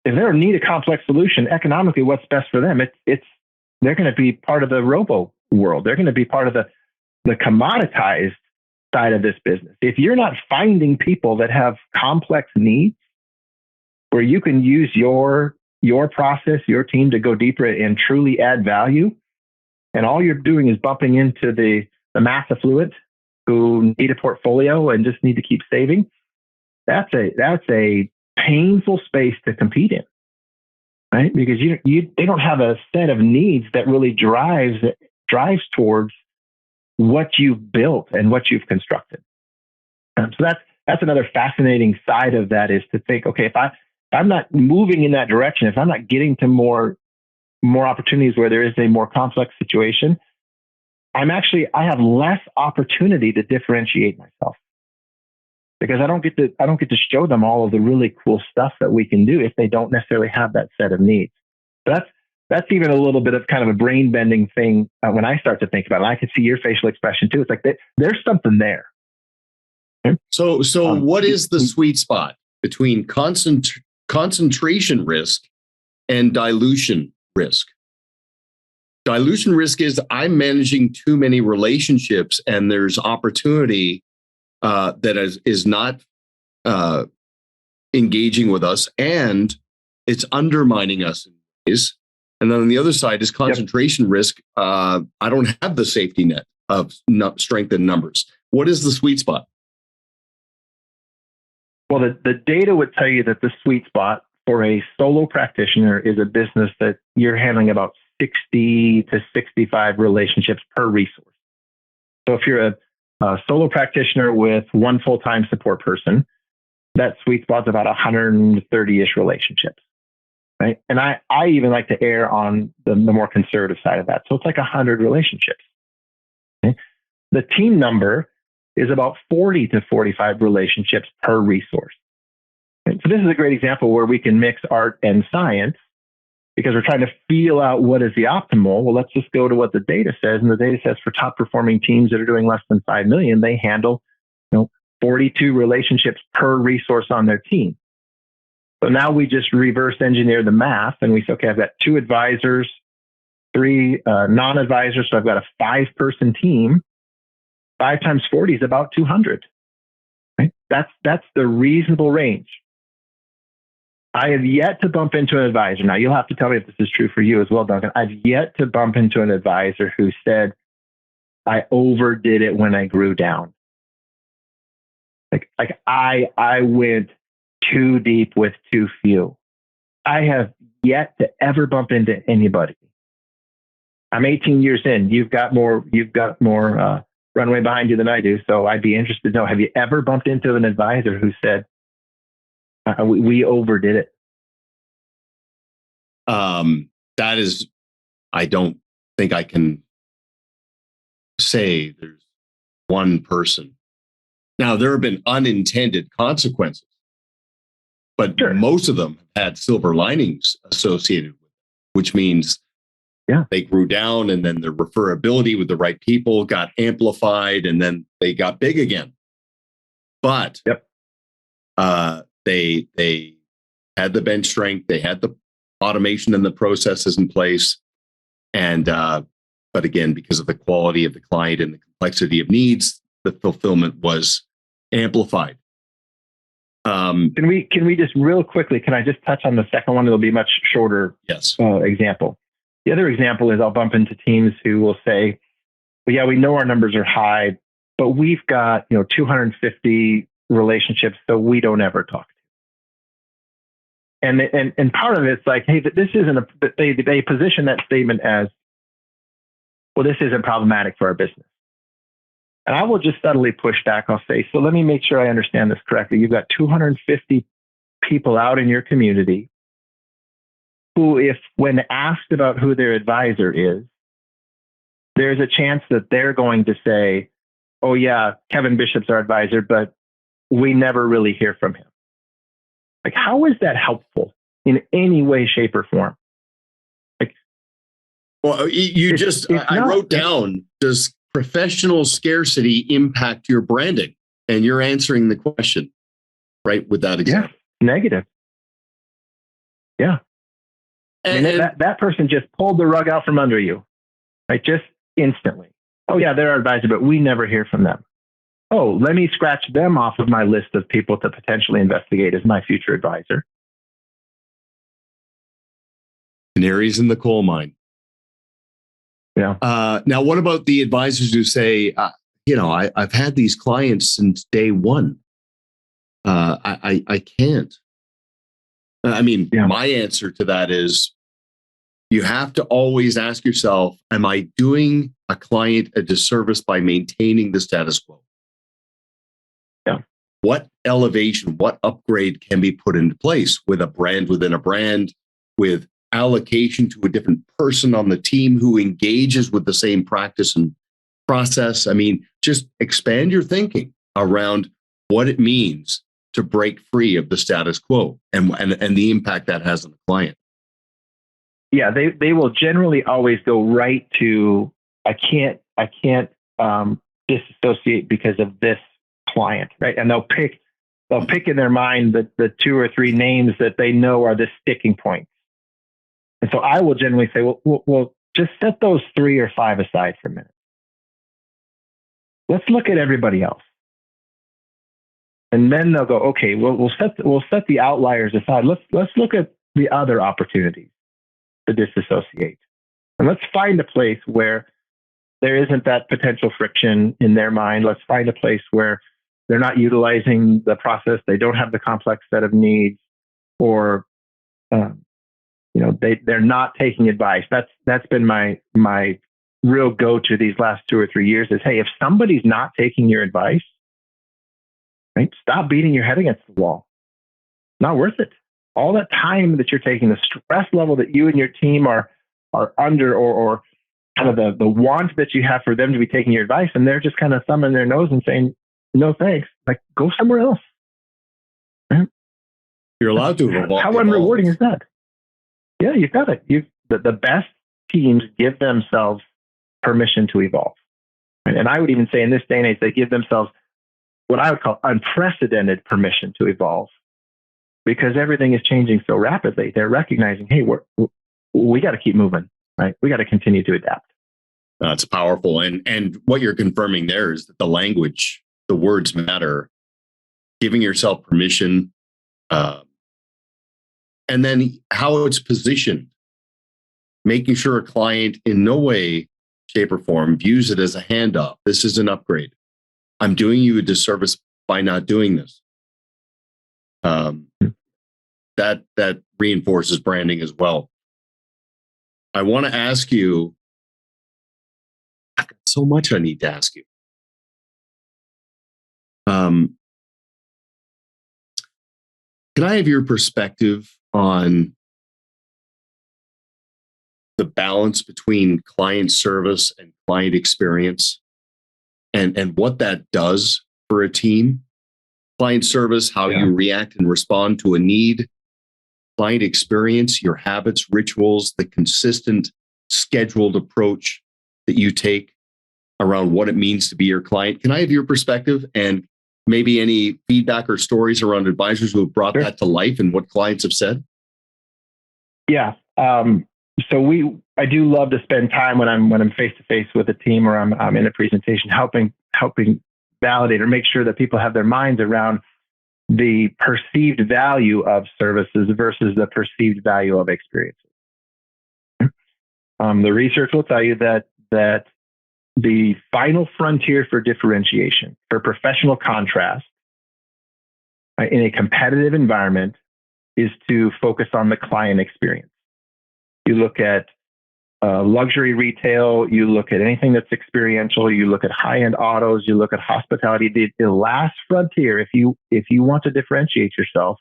Speaker 2: If they need a complex solution, economically, what's best for them? They're going to be part of the robo world. They're going to be part of the commoditized side of this business. If you're not finding people that have complex needs where you can use your process, your team to go deeper and truly add value, and all you're doing is bumping into the mass affluent who need a portfolio and just need to keep saving, that's a painful space to compete in, right? Because they don't have a set of needs that really drives towards what you've built and what you've constructed. So that's another fascinating side of that, is to think, okay, if I'm not moving in that direction, if I'm not getting to more opportunities where there is a more complex situation, I have less opportunity to differentiate myself, because I don't get to show them all of the really cool stuff that we can do if they don't necessarily have that set of needs. So that's even a little bit of kind of a brain bending thing when I start to think about it. I can see your facial expression too. It's like there's something there. Okay?
Speaker 1: So what is the sweet spot between concentration risk and dilution risk? Dilution risk is I'm managing too many relationships, and there's opportunity that is not engaging with us, and it's undermining us in ways. And then on the other side is concentration risk. I don't have the safety net of strength in numbers. What is the sweet spot?
Speaker 2: Well, the data would tell you that the sweet spot for a solo practitioner is a business that you're handling about 60 to 65 relationships per resource. So if you're a solo practitioner with one full-time support person, that sweet spot's about 130-ish relationships, right? And I even like to err on the more conservative side of that. So it's like 100 relationships. Okay? The team number is about 40 to 45 relationships per resource. And so this is a great example where we can mix art and science, because we're trying to feel out what is the optimal. Well, let's just go to what the data says. And the data says for top performing teams that are doing less than 5 million, they handle 42 relationships per resource on their team. So now we just reverse engineer the math, and we say, okay, I've got 2 advisors, 3 non-advisors. So I've got a 5-person team. 5 times 40 is about 200. Right? That's the reasonable range. I have yet to bump into an advisor. Now, you'll have to tell me if this is true for you as well, Duncan. I've yet to bump into an advisor who said, I overdid it when I grew down. Like I went too deep with too few. I have yet to ever bump into anybody. I'm 18 years in. You've got more runway behind you than I do. So I'd be interested to know, have you ever bumped into an advisor who said, we overdid it?
Speaker 1: That is, I don't think I can say there's one person. Now, there have been unintended consequences, but most of them had silver linings associated with it, which means they grew down, and then their referability with the right people got amplified, and then they got big again. But they had the bench strength, they had the automation and the processes in place, and but again, because of the quality of the client and the complexity of needs, the fulfillment was amplified.
Speaker 2: Can we just real quickly? Can I just touch on the second one? It'll be much shorter.
Speaker 1: Yes.
Speaker 2: Example. The other example is I'll bump into teams who will say, "Well, yeah, we know our numbers are high, but we've got 250 relationships, so we don't ever talk." And part of it's like, hey, this isn't they position that statement as, well, this isn't problematic for our business. And I will just subtly push back. I'll say, so let me make sure I understand this correctly. You've got 250 people out in your community who, if when asked about who their advisor is, there's a chance that they're going to say, oh yeah, Kevin Bishop's our advisor, but we never really hear from him. Like, how is that helpful in any way, shape, or form? Like,
Speaker 1: well, I wrote down, does professional scarcity impact your branding? And you're answering the question, right, with that example.
Speaker 2: negative. Yeah. And that person just pulled the rug out from under you, right? Just instantly. Oh yeah, they're our advisor, but we never hear from them. Oh, let me scratch them off of my list of people to potentially investigate as my future advisor.
Speaker 1: Canaries in the coal mine.
Speaker 2: Yeah.
Speaker 1: Now, what about the advisors who say, I've had these clients since day one. I can't. I mean, my answer to that is you have to always ask yourself, am I doing a client a disservice by maintaining the status quo?
Speaker 2: Yeah.
Speaker 1: What elevation, what upgrade can be put into place with a brand within a brand, with allocation to a different person on the team who engages with the same practice and process? I mean, just expand your thinking around what it means to break free of the status quo and the impact that has on the client.
Speaker 2: Yeah, they will generally always go right to I can't disassociate because of this client, right? And they'll pick in their mind the 2 or 3 names that they know are the sticking points. And so I will generally say, well, just set those 3 or 5 aside for a minute. Let's look at everybody else. And then they'll go, okay, we'll set the outliers aside. Let's look at the other opportunities to disassociate. And let's find a place where there isn't that potential friction in their mind. Let's find a place where they're not utilizing the process. They don't have the complex set of needs, or they're not taking advice. That's been my real go-to these last 2 or 3 years is, hey, if somebody's not taking your advice, right, stop beating your head against the wall. Not worth it. All that time that you're taking, the stress level that you and your team are under, or kind of the want that you have for them to be taking your advice, and they're just kind of thumbing their nose and saying, no thanks, like go somewhere else. Right?
Speaker 1: You're allowed to evolve.
Speaker 2: How unrewarding is that? Yeah, you've got it. The best teams give themselves permission to evolve. Right? And I would even say in this day and age, they give themselves what I would call unprecedented permission to evolve, because everything is changing so rapidly. They're recognizing, hey, we got to keep moving, right? We got to continue to adapt.
Speaker 1: That's powerful. And what you're confirming there is that the language, the words matter, giving yourself permission, and then how it's positioned, making sure a client in no way, shape, or form views it as a handoff. This is an upgrade. I'm doing you a disservice by not doing this. That reinforces branding as well. I want to ask you, I've got so much I need to ask you. Can I have your perspective on the balance between client service and client experience, and what that does for a team? Client service, how you react and respond to a need. Client experience, your habits, rituals, the consistent, scheduled approach that you take around what it means to be your client. Can I have your perspective and maybe any feedback or stories around advisors who have brought that to life and what clients have said?
Speaker 2: Yeah. So I do love to spend time when I'm face to face with a team, or I'm in a presentation, helping validate or make sure that people have their minds around the perceived value of services versus the perceived value of experiences. The research will tell you that the final frontier for differentiation, for professional contrast, in a competitive environment, is to focus on the client experience. You look at luxury retail, you look at anything that's experiential, you look at high-end autos, you look at hospitality. The last frontier, if you want to differentiate yourself,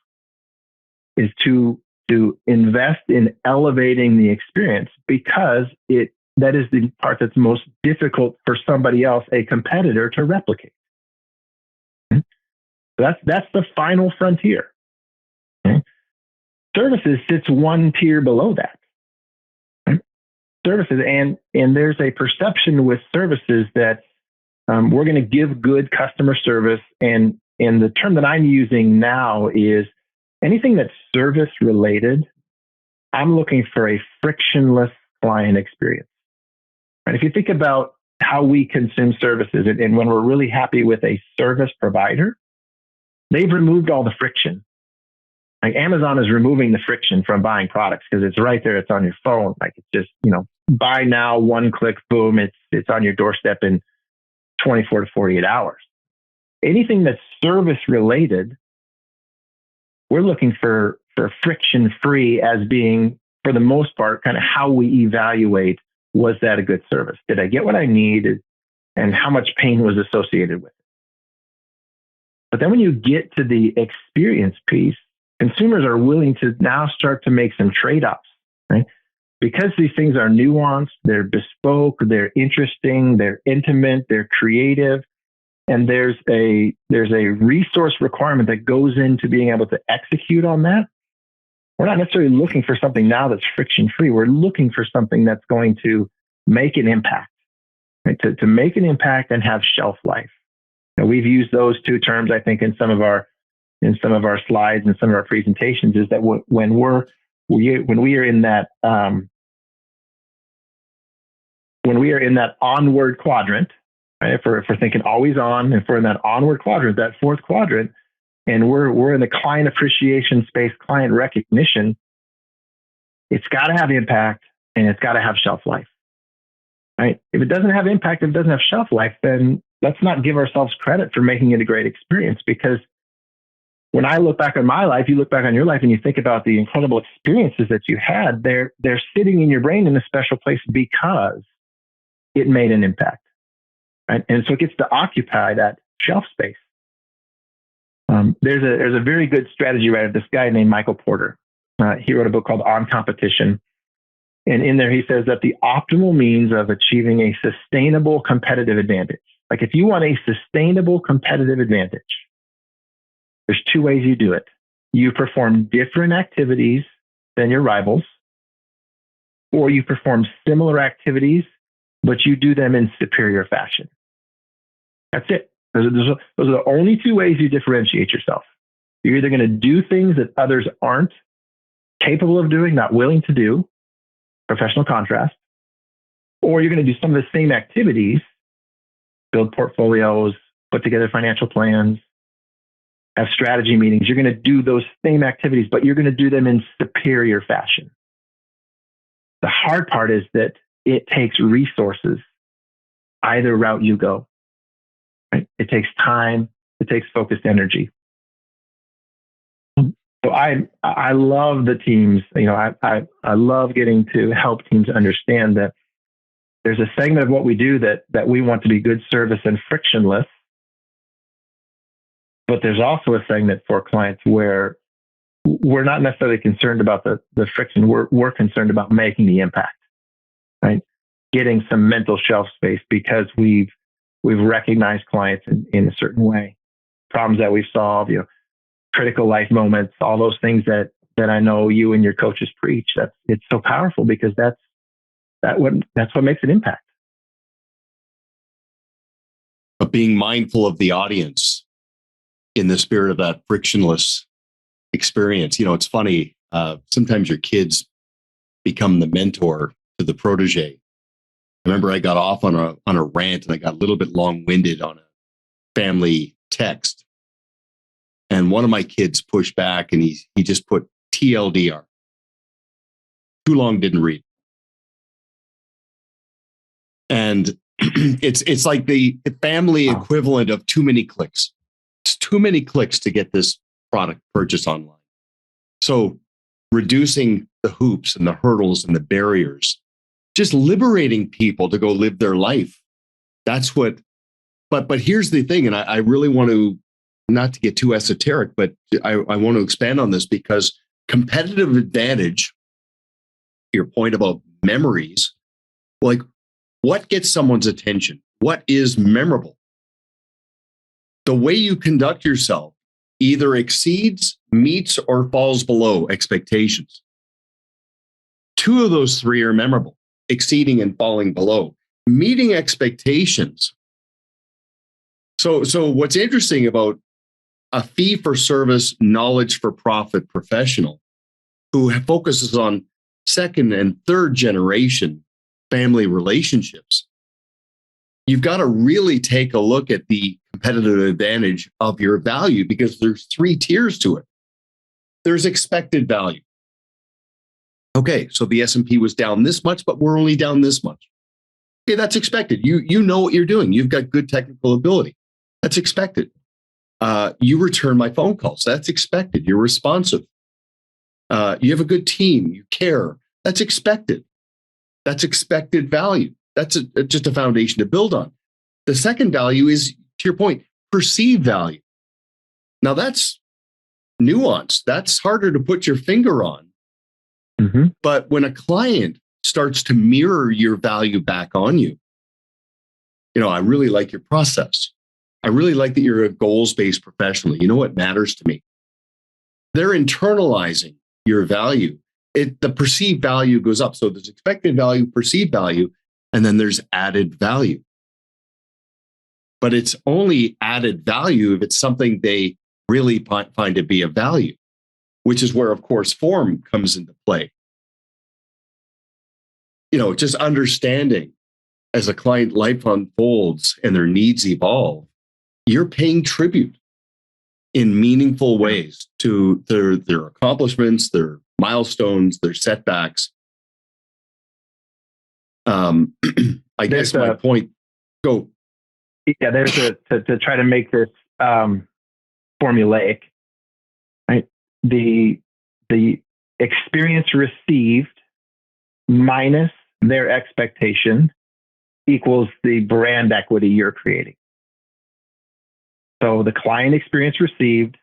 Speaker 2: is to invest in elevating the experience, because that is the part that's most difficult for somebody else, a competitor, to replicate. That's the final frontier. Services sits one tier below that. Services, and there's a perception with services that we're going to give good customer service, and the term that I'm using now is anything that's service related, I'm looking for a frictionless client experience. And if you think about how we consume services, and when we're really happy with a service provider, they've removed all the friction. Like Amazon is removing the friction from buying products because it's right there. It's on your phone. Like it's just, buy now, one click, boom. It's on your doorstep in 24 to 48 hours. Anything that's service related, we're looking for friction free as being, for the most part, kind of how we evaluate, was that a good service? Did I get what I needed? And how much pain was associated with it? But then when you get to the experience piece, consumers are willing to now start to make some trade-offs, right? Because these things are nuanced, they're bespoke, they're interesting, they're intimate, they're creative, and there's a resource requirement that goes into being able to execute on that. We're not necessarily looking for something now that's friction-free. We're looking for something that's going to make an impact, right? To make an impact and have shelf life. Now, we've used those two terms, I think, in some of our slides and some of our presentations, is that when we are in that onward quadrant, right? If we're thinking always on, if we're in that onward quadrant, that fourth quadrant, and we're in the client appreciation space, client recognition, it's got to have impact and it's got to have shelf life, right? If it doesn't have impact, if it doesn't have shelf life, then let's not give ourselves credit for making it a great experience. Because when I look back on my life, you look back on your life and you think about the incredible experiences that you had, they're sitting in your brain in a special place because it made an impact, right? And so it gets to occupy that shelf space. There's a very good strategy writer, this guy named Michael Porter. He wrote a book called On Competition. And in there, he says that the optimal means of achieving a sustainable competitive advantage. Like if you want a sustainable competitive advantage, there's two ways you do it. You perform different activities than your rivals, or you perform similar activities, but you do them in superior fashion. That's it. Those are the only two ways you differentiate yourself. You're either going to do things that others aren't capable of doing, not willing to do, professional contrast, or you're going to do some of the same activities, build portfolios, put together financial plans, have strategy meetings. You're going to do those same activities, but you're going to do them in superior fashion. The hard part is that it takes resources either route you go. Right? It takes time. It takes focused energy. So I love the teams. I love getting to help teams understand that there's a segment of what we do that we want to be good service and frictionless. But there's also a segment for clients where we're not necessarily concerned about the friction. We're concerned about making the impact, right? Getting some mental shelf space because we've recognized clients in a certain way, problems that we've solved, critical life moments, all those things that I know you and your coaches preach. It's so powerful because that's what makes an impact.
Speaker 1: But being mindful of the audience in the spirit of that frictionless experience. It's funny. Sometimes your kids become the mentor to the protege. I remember I got off on a rant and I got a little bit long-winded on a family text. And one of my kids pushed back and he just put TLDR. Too long, didn't read. And it's like the family equivalent of too many clicks. It's too many clicks to get this product purchased online. So reducing the hoops and the hurdles and the barriers, just liberating people to go live their life. That's what, but here's the thing. And I really want to, not to get too esoteric, but I want to expand on this because competitive advantage, your point about memories, like what gets someone's attention? What is memorable? The way you conduct yourself either exceeds, meets, or falls below expectations. Two of those three are memorable, exceeding and falling below. Meeting expectations. So what's interesting about a fee for service, knowledge for profit professional who focuses on second and third generation family relationships, you've got to really take a look at the competitive advantage of your value, because there's three tiers to it. There's expected value. Okay, so the S&P was down this much, but we're only down this much. Okay, that's expected. You know what you're doing. You've got good technical ability. That's expected. You return my phone calls. That's expected. You're responsive. You have a good team. You care. That's expected. That's expected value. That's just a foundation to build on. The second value is, to your point, perceived value. Now that's nuanced. That's harder to put your finger on. Mm-hmm. But when a client starts to mirror your value back on you, I really like your process. I really like that you're a goals-based professional. You know what matters to me? They're internalizing your value. The perceived value goes up. So there's expected value, perceived value, and then there's added value. But it's only added value if it's something they really find to be of value, which is where, of course, form comes into play. Just understanding as a client life unfolds and their needs evolve, you're paying tribute in meaningful ways to their accomplishments, their milestones, their setbacks. I guess my point. Go.
Speaker 2: Yeah, there's to try to make this formulaic, right? The experience received minus their expectation equals the brand equity you're creating. So the client experience received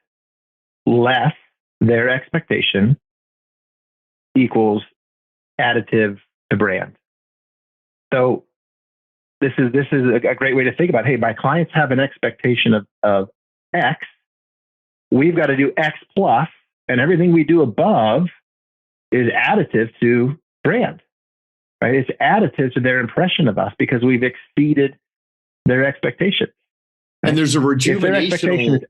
Speaker 2: less their expectation equals additive to brand. So this is a great way to think about, hey, my clients have an expectation of X. We've got to do X plus, and everything we do above is additive to brand, right? It's additive to their impression of us because we've exceeded their expectations. Right?
Speaker 1: And there's a rejuvenation.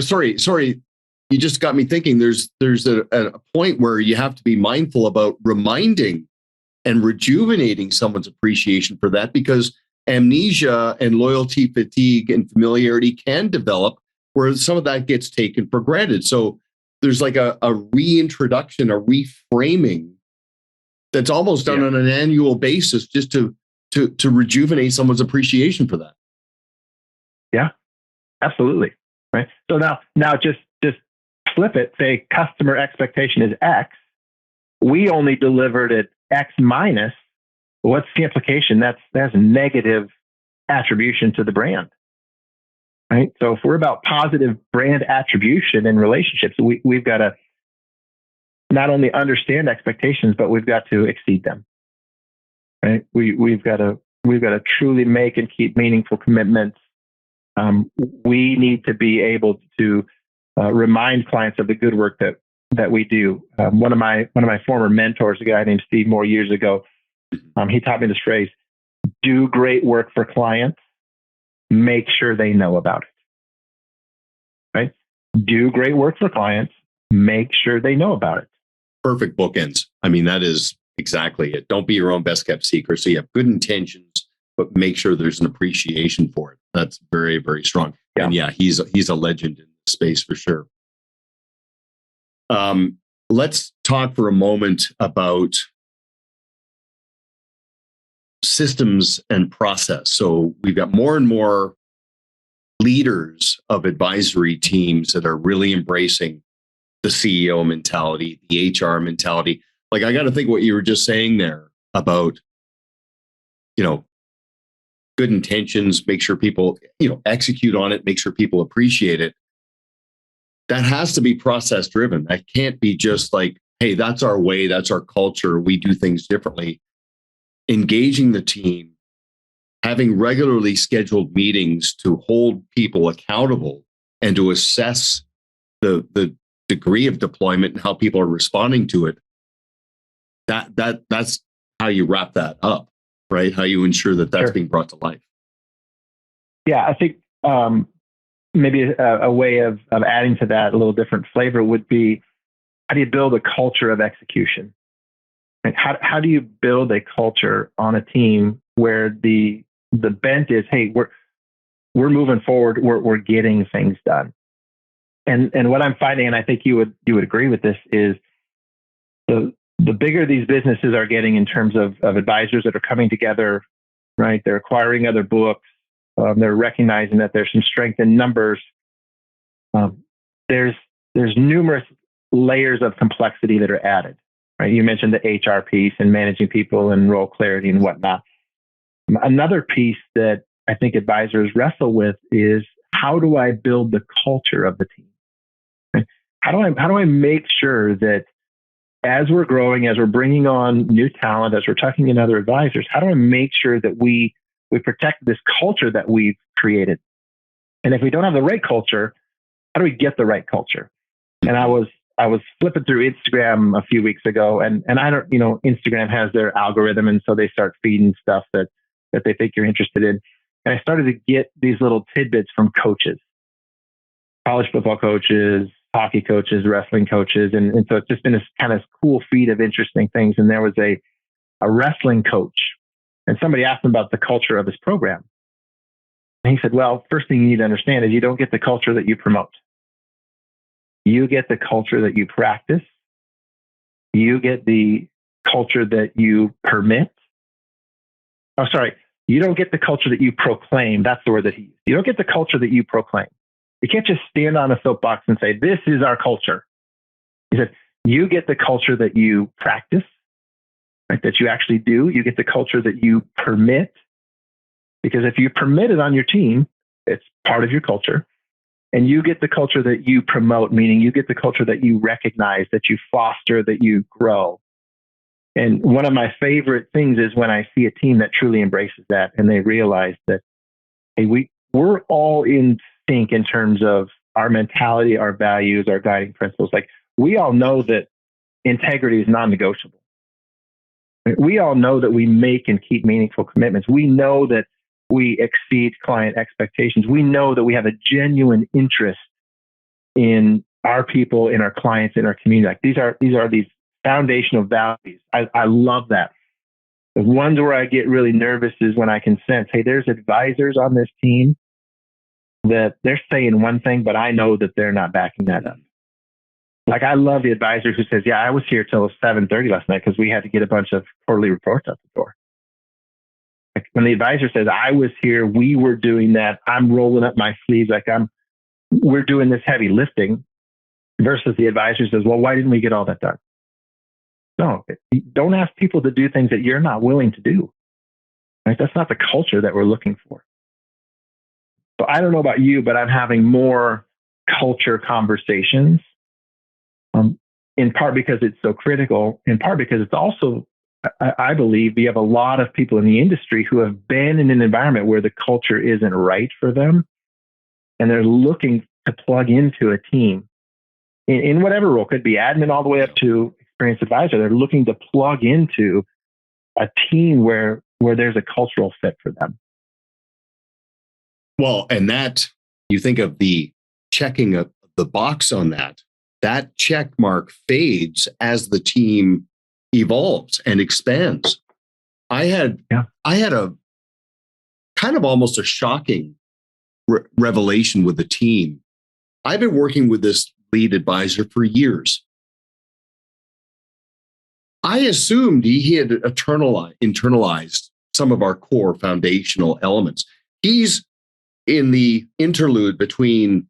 Speaker 1: Sorry. You just got me thinking. There's a point where you have to be mindful about reminding and rejuvenating someone's appreciation for that, because amnesia and loyalty fatigue and familiarity can develop where some of that gets taken for granted. So there's like a reintroduction, a reframing that's almost done on an annual basis just to rejuvenate someone's appreciation for that.
Speaker 2: Yeah, absolutely. Right. So now just flip it, say customer expectation is X. We only delivered at X minus. What's the implication? That's negative attribution to the brand. Right. So if we're about positive brand attribution in relationships, we've got to not only understand expectations, but we've got to exceed them. Right. We've got to truly make and keep meaningful commitments. We need to be able to remind clients of the good work that we do. One of my former mentors, a guy named Steve Moore, years ago, he taught me this phrase: "Do great work for clients. Make sure they know about it." Right? Do great work for clients. Make sure they know about it.
Speaker 1: Perfect bookends. I mean, that is exactly it. Don't be your own best kept secret. So you have good intentions, but make sure there's an appreciation for it. That's very, very strong. Yeah. And yeah, he's a legend in the space for sure. Let's talk for a moment about systems and process. So we've got more and more leaders of advisory teams that are really embracing the CEO mentality, the HR mentality. Like, I got to think what you were just saying there about, good intentions, make sure people, execute on it, make sure people appreciate it. That has to be process driven. That can't be just like, hey, that's our way, that's our culture, we do things differently. Engaging the team, having regularly scheduled meetings to hold people accountable and to assess the degree of deployment and how people are responding to it. That's how you wrap that up, right? How you ensure that that's being brought to life.
Speaker 2: Yeah, I think maybe a way of adding to that a little different flavor would be, how do you build a culture of execution? And how do you build a culture on a team where the bent is, hey, we're moving forward, we're getting things done. And what I'm finding, and I think you would agree with this, is the bigger these businesses are getting in terms of advisors that are coming together, right? They're acquiring other books. They're recognizing that there's some strength in numbers. There's numerous layers of complexity that are added, right? You mentioned the HR piece and managing people and role clarity and whatnot. Another piece that I think advisors wrestle with is, how do I build the culture of the team? Right? How do I make sure that as we're growing, as we're bringing on new talent, as we're tucking in other advisors, how do I make sure that we protect this culture that we've created? And if we don't have the right culture, how do we get the right culture? And I was flipping through Instagram a few weeks ago, and I don't, Instagram has their algorithm, and so they start feeding stuff that they think you're interested in. And I started to get these little tidbits from coaches, college football coaches, hockey coaches, wrestling coaches. And so it's just been this kind of cool feed of interesting things. And there was a wrestling coach, and somebody asked him about the culture of his program. And he said, well, first thing you need to understand is you don't get the culture that you promote. You get the culture that you practice. You get the culture that you permit. Oh, sorry. You don't get the culture that you proclaim. That's the word that he used. You don't get the culture that you proclaim. You can't just stand on a soapbox and say, this is our culture. He said, you get the culture that you practice, right? That you actually do. You get the culture that you permit. Because if you permit it on your team, it's part of your culture. And you get the culture that you promote, meaning you get the culture that you recognize, that you foster, that you grow. And one of my favorite things is when I see a team that truly embraces that, and they realize that, hey, we're all in sync in terms of our mentality, our values, our guiding principles. Like, we all know that integrity is non-negotiable. We all know that we make and keep meaningful commitments. We know that we exceed client expectations. We know that we have a genuine interest in our people, in our clients, in our community. Like, these are these foundational values. I love that. The ones where I get really nervous is when I can sense, hey, there's advisors on this team that they're saying one thing, but I know that they're not backing that up. Like, I love the advisor who says, yeah, I was here till 7:30 last night because we had to get a bunch of quarterly reports out the door. Like, when the advisor says, I was here, we were doing that, I'm rolling up my sleeves, like we're doing this heavy lifting, versus the advisor says, well, why didn't we get all that done? No, don't ask people to do things that you're not willing to do. Right? That's not the culture that we're looking for. So I don't know about you, but I'm having more culture conversations, in part because it's so critical, in part because it's also, I believe, we have a lot of people in the industry who have been in an environment where the culture isn't right for them, and they're looking to plug into a team in whatever role, could be admin all the way up to experienced advisor. They're looking to plug into a team where there's a cultural fit for them.
Speaker 1: Well, and that, you think of the checking of the box on that check mark fades as the team evolves and expands. I had a kind of almost a shocking revelation with the team. I've been working with this lead advisor for years. I assumed he had internalized some of our core foundational elements. He's in the interlude between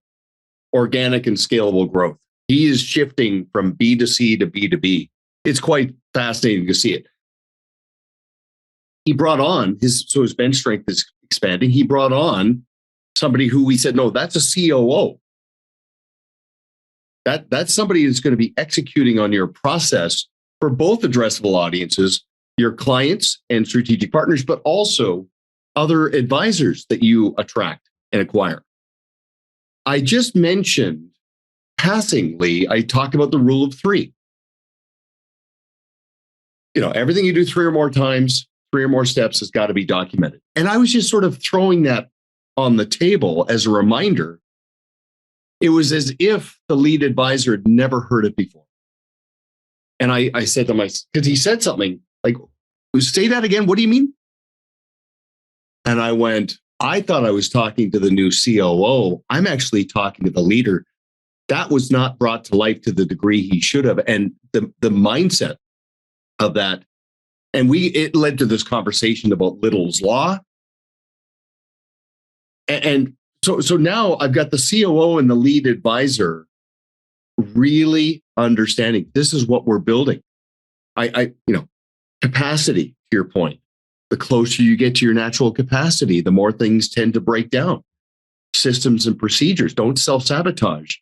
Speaker 1: organic and scalable growth. He is shifting from B to C to B to B. It's quite fascinating to see it. He brought on his bench strength is expanding. He brought on somebody who we said, no, that's a COO. That's somebody who's going to be executing on your process for both addressable audiences, your clients and strategic partners, but also other advisors that you attract and acquire. I just mentioned passingly, I talked about the rule of three. Everything you do 3 or more times, 3 or more steps has got to be documented. And I was just sort of throwing that on the table as a reminder It was as if the lead advisor had never heard it before. And I said to myself, because he said something like, say that again. What do you mean? And I went, I thought I was talking to the new COO. I'm actually talking to the leader. That was not brought to life to the degree he should have. And the mindset of that, and it led to this conversation about Little's Law. And so now I've got the COO and the lead advisor really understanding this is what we're building. Capacity, to your point, the closer you get to your natural capacity, the more things tend to break down. Systems and procedures, don't self-sabotage.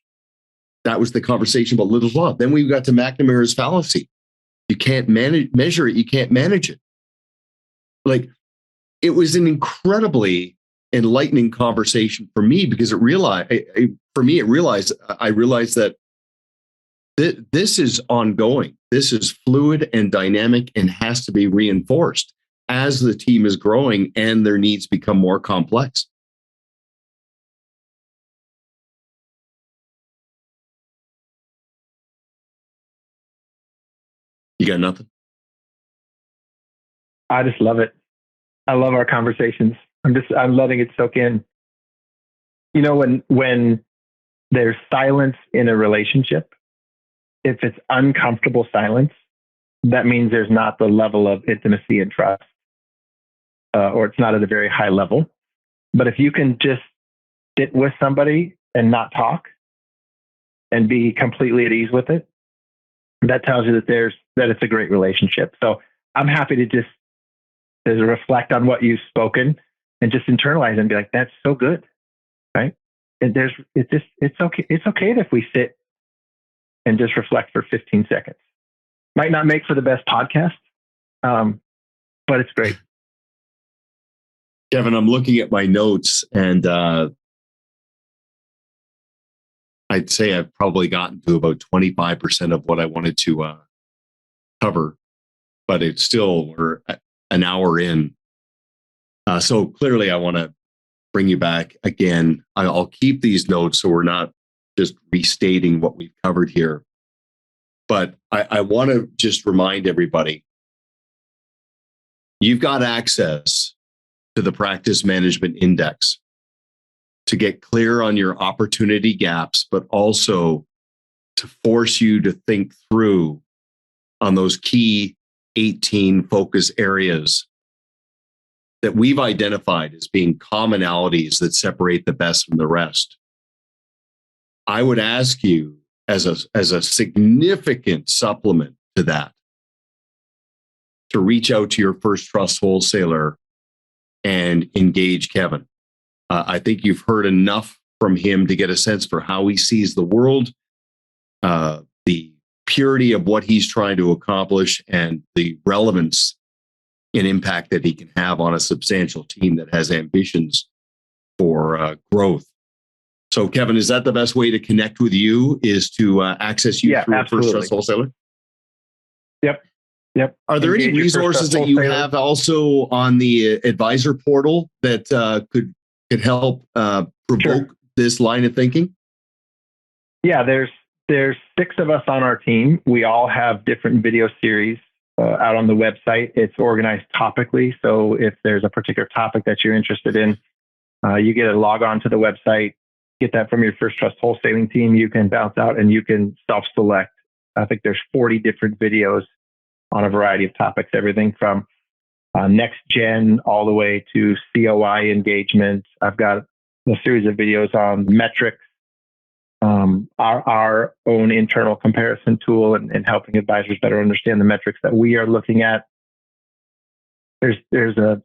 Speaker 1: That was the conversation about Little's Law. Then we got to McNamara's fallacy. You can't measure it, you can't manage it. Like, it was an incredibly enlightening conversation for me because I realized that this is ongoing. This is fluid and dynamic and has to be reinforced as the team is growing and their needs become more complex. You got nothing?
Speaker 2: I just love it. I love our conversations. I'm letting it soak in. You know, when there's silence in a relationship, if it's uncomfortable silence, that means there's not the level of intimacy and trust, or it's not at a very high level. But if you can just sit with somebody and not talk and be completely at ease with it, that tells you that it's a great relationship. So I'm happy to just reflect on what you've spoken and just internalize and be like, that's so good, right? And it's okay. It's okay if we sit and just reflect for 15 seconds. Might not make for the best podcast, but it's great.
Speaker 1: Kevin, I'm looking at my notes and I'd say I've probably gotten to about 25% of what I wanted to cover, but it's still, we're an hour in. So clearly I want to bring you back again. I'll keep these notes so we're not just restating what we've covered here. But I want to just remind everybody, you've got access to the Practice Management Index to get clear on your opportunity gaps, but also to force you to think through on those key 18 focus areas that we've identified as being commonalities that separate the best from the rest. I would ask you, as a significant supplement to that, to reach out to your first trust wholesaler and engage Kevin. I think you've heard enough from him to get a sense for how he sees the world, the purity of what he's trying to accomplish, and the relevance and impact that he can have on a substantial team that has ambitions for growth. So, Kevin, is that the best way to connect with you, is to access you through a first trust wholesaler?
Speaker 2: Yep.
Speaker 1: Are there any resources that you have also on the advisor portal that could help provoke this line of thinking?
Speaker 2: Yeah, there's 6 of us on our team. We all have different video series out on the website. It's organized topically. So if there's a particular topic that you're interested in, you get a log on to the website, get that from your First Trust wholesaling team. You can bounce out and you can self-select. I think there's 40 different videos on a variety of topics, everything from next gen all the way to COI engagement. I've got a series of videos on metrics, our own internal comparison tool, and helping advisors better understand the metrics that we are looking at. There's a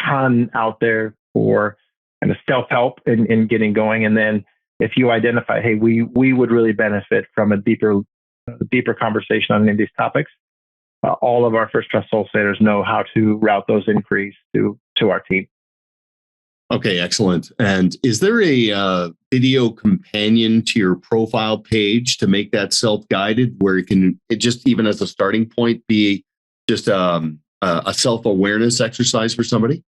Speaker 2: ton out there for kind of self-help in getting going. And then if you identify, hey, we would really benefit from a deeper conversation on any of these topics, all of our First Trust wholesalers know how to route those inquiries to our team.
Speaker 1: Okay, excellent. And is there a video companion to your profile page to make that self-guided, where it just, even as a starting point, be just a self-awareness exercise for somebody?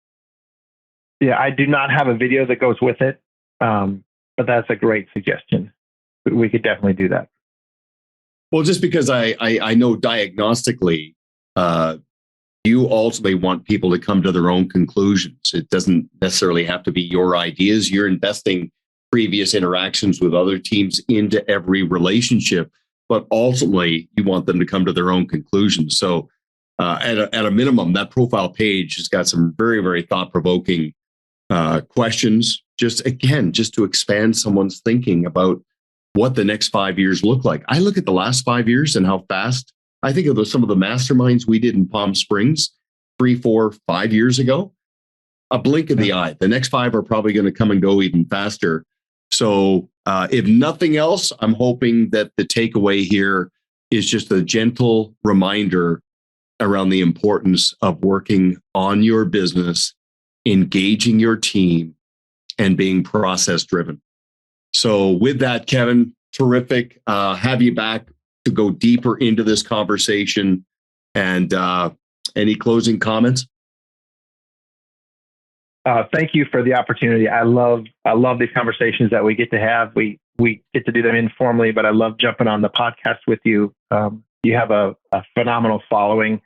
Speaker 2: Yeah, I do not have a video that goes with it, but that's a great suggestion. We could definitely do that.
Speaker 1: Well, just because I know diagnostically, you ultimately want people to come to their own conclusions. It doesn't necessarily have to be your ideas. You're investing previous interactions with other teams into every relationship, but ultimately you want them to come to their own conclusions. So at a minimum, that profile page has got some very, very thought-provoking questions, just to expand someone's thinking about what the next 5 years look like. I look at the last 5 years and how fast. I think of some of the masterminds we did in Palm Springs 3, 4, 5 years ago. A blink of the eye. The next 5 are probably going to come and go even faster. So if nothing else, I'm hoping that the takeaway here is just a gentle reminder around the importance of working on your business, engaging your team, and being process driven. So with that, Kevin, terrific. Have you back to go deeper into this conversation. And any closing comments?
Speaker 2: Thank you for the opportunity. I love these conversations that we get to have. We get to do them informally, but I love jumping on the podcast with you. You have a phenomenal following,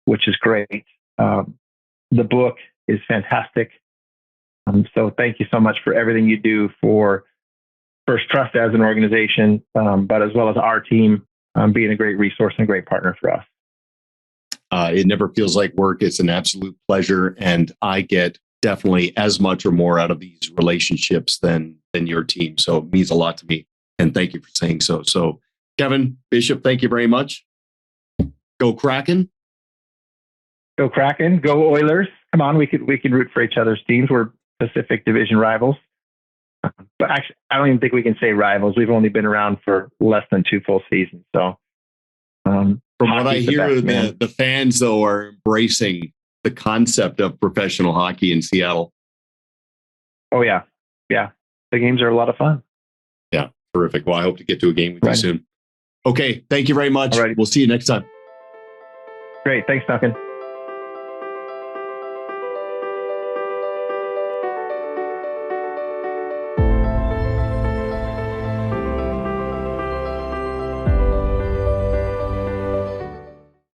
Speaker 2: which is great. The book is fantastic. So thank you so much for everything you do for First Trust as an organization, but as well as our team, being a great resource and a great partner for us.
Speaker 1: It never feels like work. It's an absolute pleasure. And I get definitely as much or more out of these relationships than your team. So it means a lot to me. And thank you for saying so. So Kevin Bishopp, thank you very much. Go Kraken.
Speaker 2: Go Kraken. Go Oilers. Come on, we can root for each other's teams. We're Pacific Division rivals. But actually, I don't even think we can say rivals. We've only been around for less than 2 full seasons. So
Speaker 1: from what I hear, the fans, though, are embracing the concept of professional hockey in Seattle.
Speaker 2: Oh, yeah. Yeah. The games are a lot of fun.
Speaker 1: Yeah. Terrific. Well, I hope to get to a game with you soon. Okay. Thank you very much.
Speaker 2: Alrighty.
Speaker 1: We'll see you next time.
Speaker 2: Great. Thanks, Duncan.